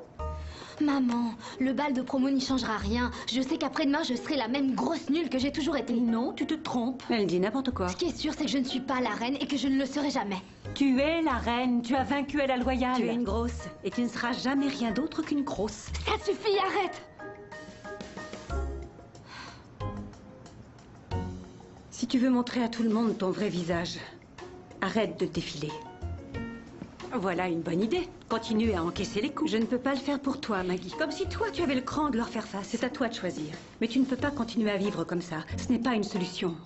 Maman, le bal de promo n'y changera rien. Je sais qu'après-demain, je serai la même grosse nulle que j'ai toujours été. Non, tu te trompes. Elle dit n'importe quoi. Ce qui est sûr, c'est que je ne suis pas la reine et que je ne le serai jamais. Tu es la reine, tu as vaincu à la loyale. Tu es une grosse et tu ne seras jamais rien d'autre qu'une grosse. Ça suffit, arrête! Si tu veux montrer à tout le monde ton vrai visage, arrête de défiler. Voilà une bonne idée. Continue à encaisser les coups. Je ne peux pas le faire pour toi, Maggie. Comme si toi, tu avais le cran de leur faire face. C'est à toi de choisir. Mais tu ne peux pas continuer à vivre comme ça. Ce n'est pas une solution.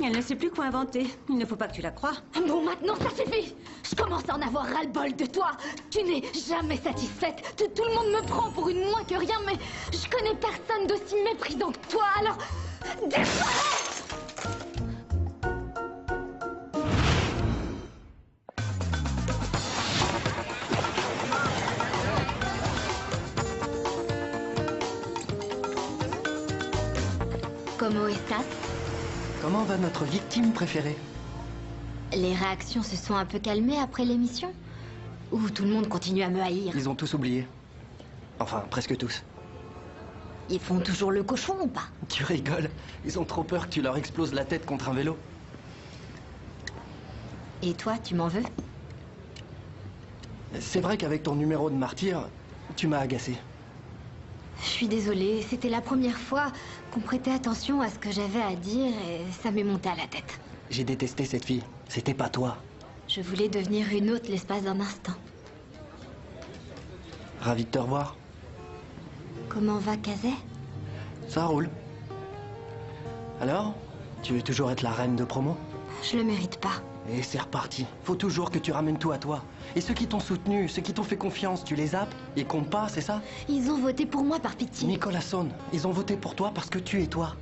Elle ne sait plus quoi inventer. Il ne faut pas que tu la croies. Bon, maintenant, ça suffit. Je commence à en avoir ras-le-bol de toi. Tu n'es jamais satisfaite. Tout le monde me prend pour une moins que rien, mais je connais personne d'aussi méprisant que toi, alors... Disparais! Como estás? Comment va notre victime préférée? Les réactions se sont un peu calmées après l'émission? Ou tout le monde continue à me haïr? Ils ont tous oublié. Enfin, presque tous. Ils font toujours le cochon ou pas? Tu rigoles. Ils ont trop peur que tu leur exploses la tête contre un vélo. Et toi, tu m'en veux? C'est vrai qu'avec ton numéro de martyr, tu m'as agacé. Je suis désolée, c'était la première fois qu'on prêtait attention à ce que j'avais à dire et ça m'est monté à la tête. J'ai détesté cette fille. C'était pas toi. Je voulais devenir une autre l'espace d'un instant. Ravi de te revoir. Comment va Kazé? Ça roule. Alors, tu veux toujours être la reine de promo? Je le mérite pas. Et c'est reparti. Faut toujours que tu ramènes tout à toi. Et ceux qui t'ont soutenu, ceux qui t'ont fait confiance, tu les zappes? Ils comptent pas, c'est ça? Ils ont voté pour moi par pitié. Nicolasson, ils ont voté pour toi parce que tu es toi.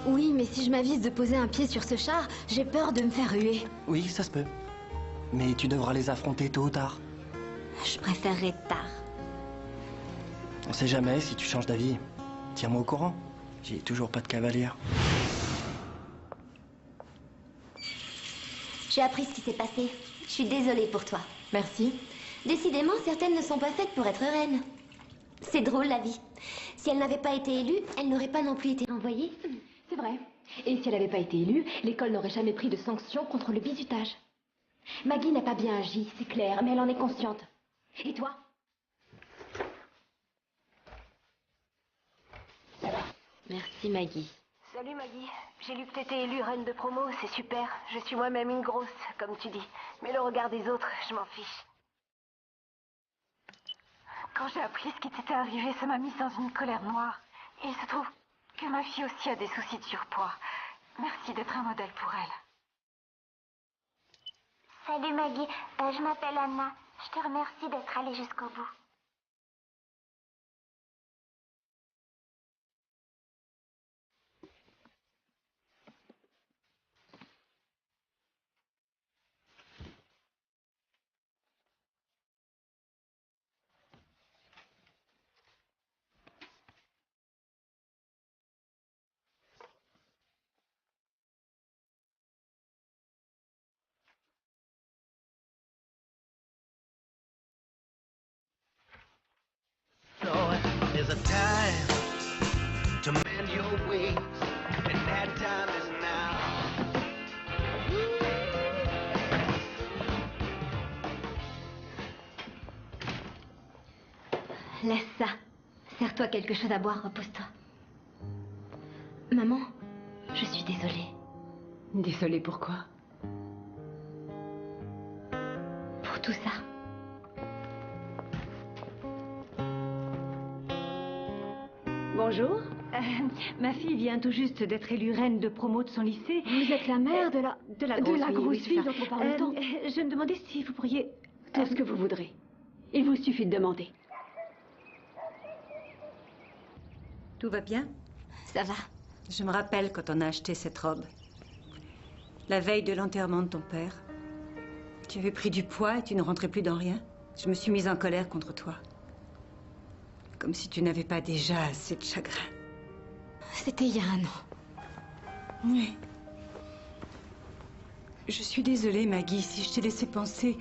Oui, mais si je m'avise de poser un pied sur ce char, j'ai peur de me faire huer. Oui, ça se peut. Mais tu devras les affronter tôt ou tard. Je préférerais tard. On sait jamais si tu changes d'avis. Tiens-moi au courant. J'ai toujours pas de cavalière. J'ai appris ce qui s'est passé. Je suis désolée pour toi. Merci. Décidément, certaines ne sont pas faites pour être reines. C'est drôle, la vie. Si elle n'avait pas été élue, elle n'aurait pas non plus été envoyée. C'est vrai. Et si elle n'avait pas été élue, l'école n'aurait jamais pris de sanctions contre le bizutage. Maggie n'a pas bien agi, c'est clair, mais elle en est consciente. Et toi? Merci, Maggie. Salut Maggie, j'ai lu que t'étais élue reine de promo, c'est super. Je suis moi-même une grosse, comme tu dis. Mais le regard des autres, je m'en fiche. Quand j'ai appris ce qui t'était arrivé, ça m'a mise dans une colère noire. Et il se trouve que ma fille aussi a des soucis de surpoids. Merci d'être un modèle pour elle. Salut Maggie, je m'appelle Anna. Je te remercie d'être allée jusqu'au bout. There's a time to mend your ways, and that time is now. Laisse ça. Sers-toi quelque chose à boire, repose-toi. Maman, je suis désolée. Désolée pourquoi? Pour tout ça. Bonjour. Ma fille vient tout juste d'être élue reine de promo de son lycée. Vous êtes la mère de la... De la grosse fille dont on parle tant. Je me demandais si vous pourriez... Tout ce que vous voudrez. Il vous suffit de demander. Tout va bien? Ça va. Je me rappelle quand on a acheté cette robe. La veille de l'enterrement de ton père. Tu avais pris du poids et tu ne rentrais plus dans rien. Je me suis mise en colère contre toi. Comme si tu n'avais pas déjà assez de chagrin. C'était il y a un an. Oui. Je suis désolée, Maggie, si je t'ai laissé penser,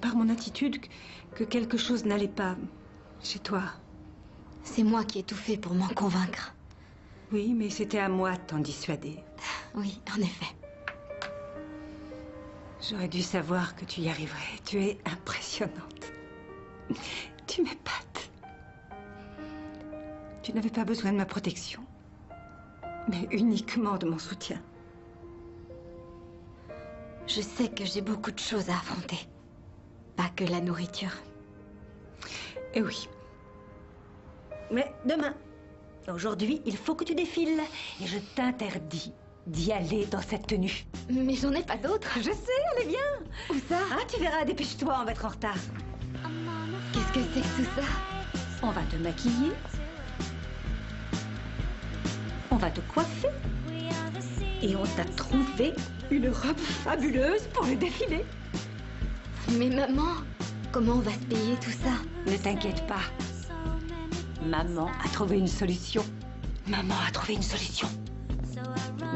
par mon attitude, que quelque chose n'allait pas chez toi. C'est moi qui ai tout fait pour m'en convaincre. Oui, mais c'était à moi de t'en dissuader. Oui, en effet. J'aurais dû savoir que tu y arriverais. Tu es impressionnante. Tu m'épates. Tu n'avais pas besoin de ma protection, mais uniquement de mon soutien. Je sais que j'ai beaucoup de choses à affronter. Pas que la nourriture. Eh oui. Mais demain, aujourd'hui, il faut que tu défiles. Et je t'interdis d'y aller dans cette tenue. Mais j'en ai pas d'autre. Je sais, allez bien. Où ça? Ah, tu verras, dépêche-toi, on va être en retard. Qu'est-ce que c'est que tout ça? On va te maquiller. On va te coiffer. Et on t'a trouvé une robe fabuleuse pour le défilé. Mais maman, comment on va se payer tout ça? Ne t'inquiète pas. Maman a trouvé une solution. Maman a trouvé une solution.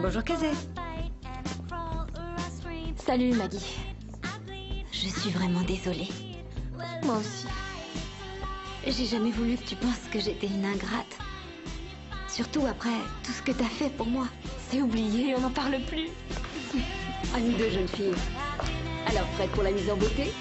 Bonjour, Kazé. Salut, Maggie. Je suis vraiment désolée. Moi aussi. J'ai jamais voulu que tu penses que j'étais une ingrate. Surtout après tout ce que t'as fait pour moi. C'est oublié, on n'en parle plus. À nous deux, jeunes filles. Alors, prête pour la mise en beauté?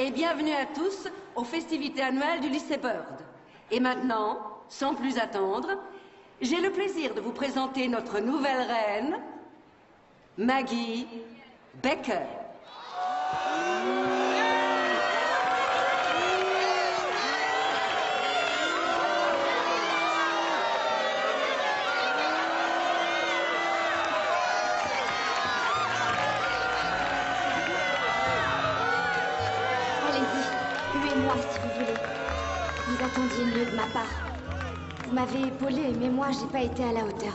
et bienvenue à tous aux festivités annuelles du lycée Bird. Et maintenant, sans plus attendre, j'ai le plaisir de vous présenter notre nouvelle reine, Maggie Becker. Huez-moi si vous voulez. Vous attendiez mieux de ma part. Vous m'avez épaulé, mais moi, j'ai pas été à la hauteur.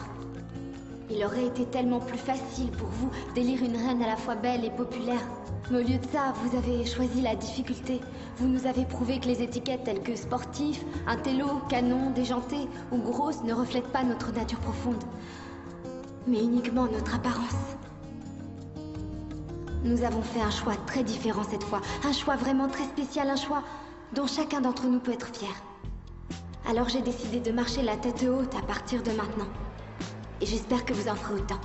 Il aurait été tellement plus facile pour vous d'élire une reine à la fois belle et populaire. Mais au lieu de ça, vous avez choisi la difficulté. Vous nous avez prouvé que les étiquettes telles que sportif, intello, canon, déjanté ou grosse ne reflètent pas notre nature profonde, mais uniquement notre apparence. Nous avons fait un choix très différent cette fois. Un choix vraiment très spécial, un choix dont chacun d'entre nous peut être fier. Alors j'ai décidé de marcher la tête haute à partir de maintenant. Et j'espère que vous en ferez autant.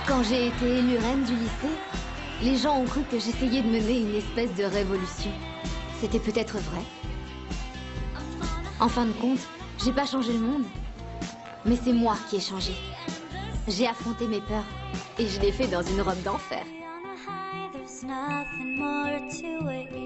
Quand j'ai été élue reine du lycée, les gens ont cru que j'essayais de mener une espèce de révolution. C'était peut-être vrai. En fin de compte, j'ai pas changé le monde, mais c'est moi qui ai changé. J'ai affronté mes peurs et je l'ai fait dans une robe d'enfer. There's nothing more to it.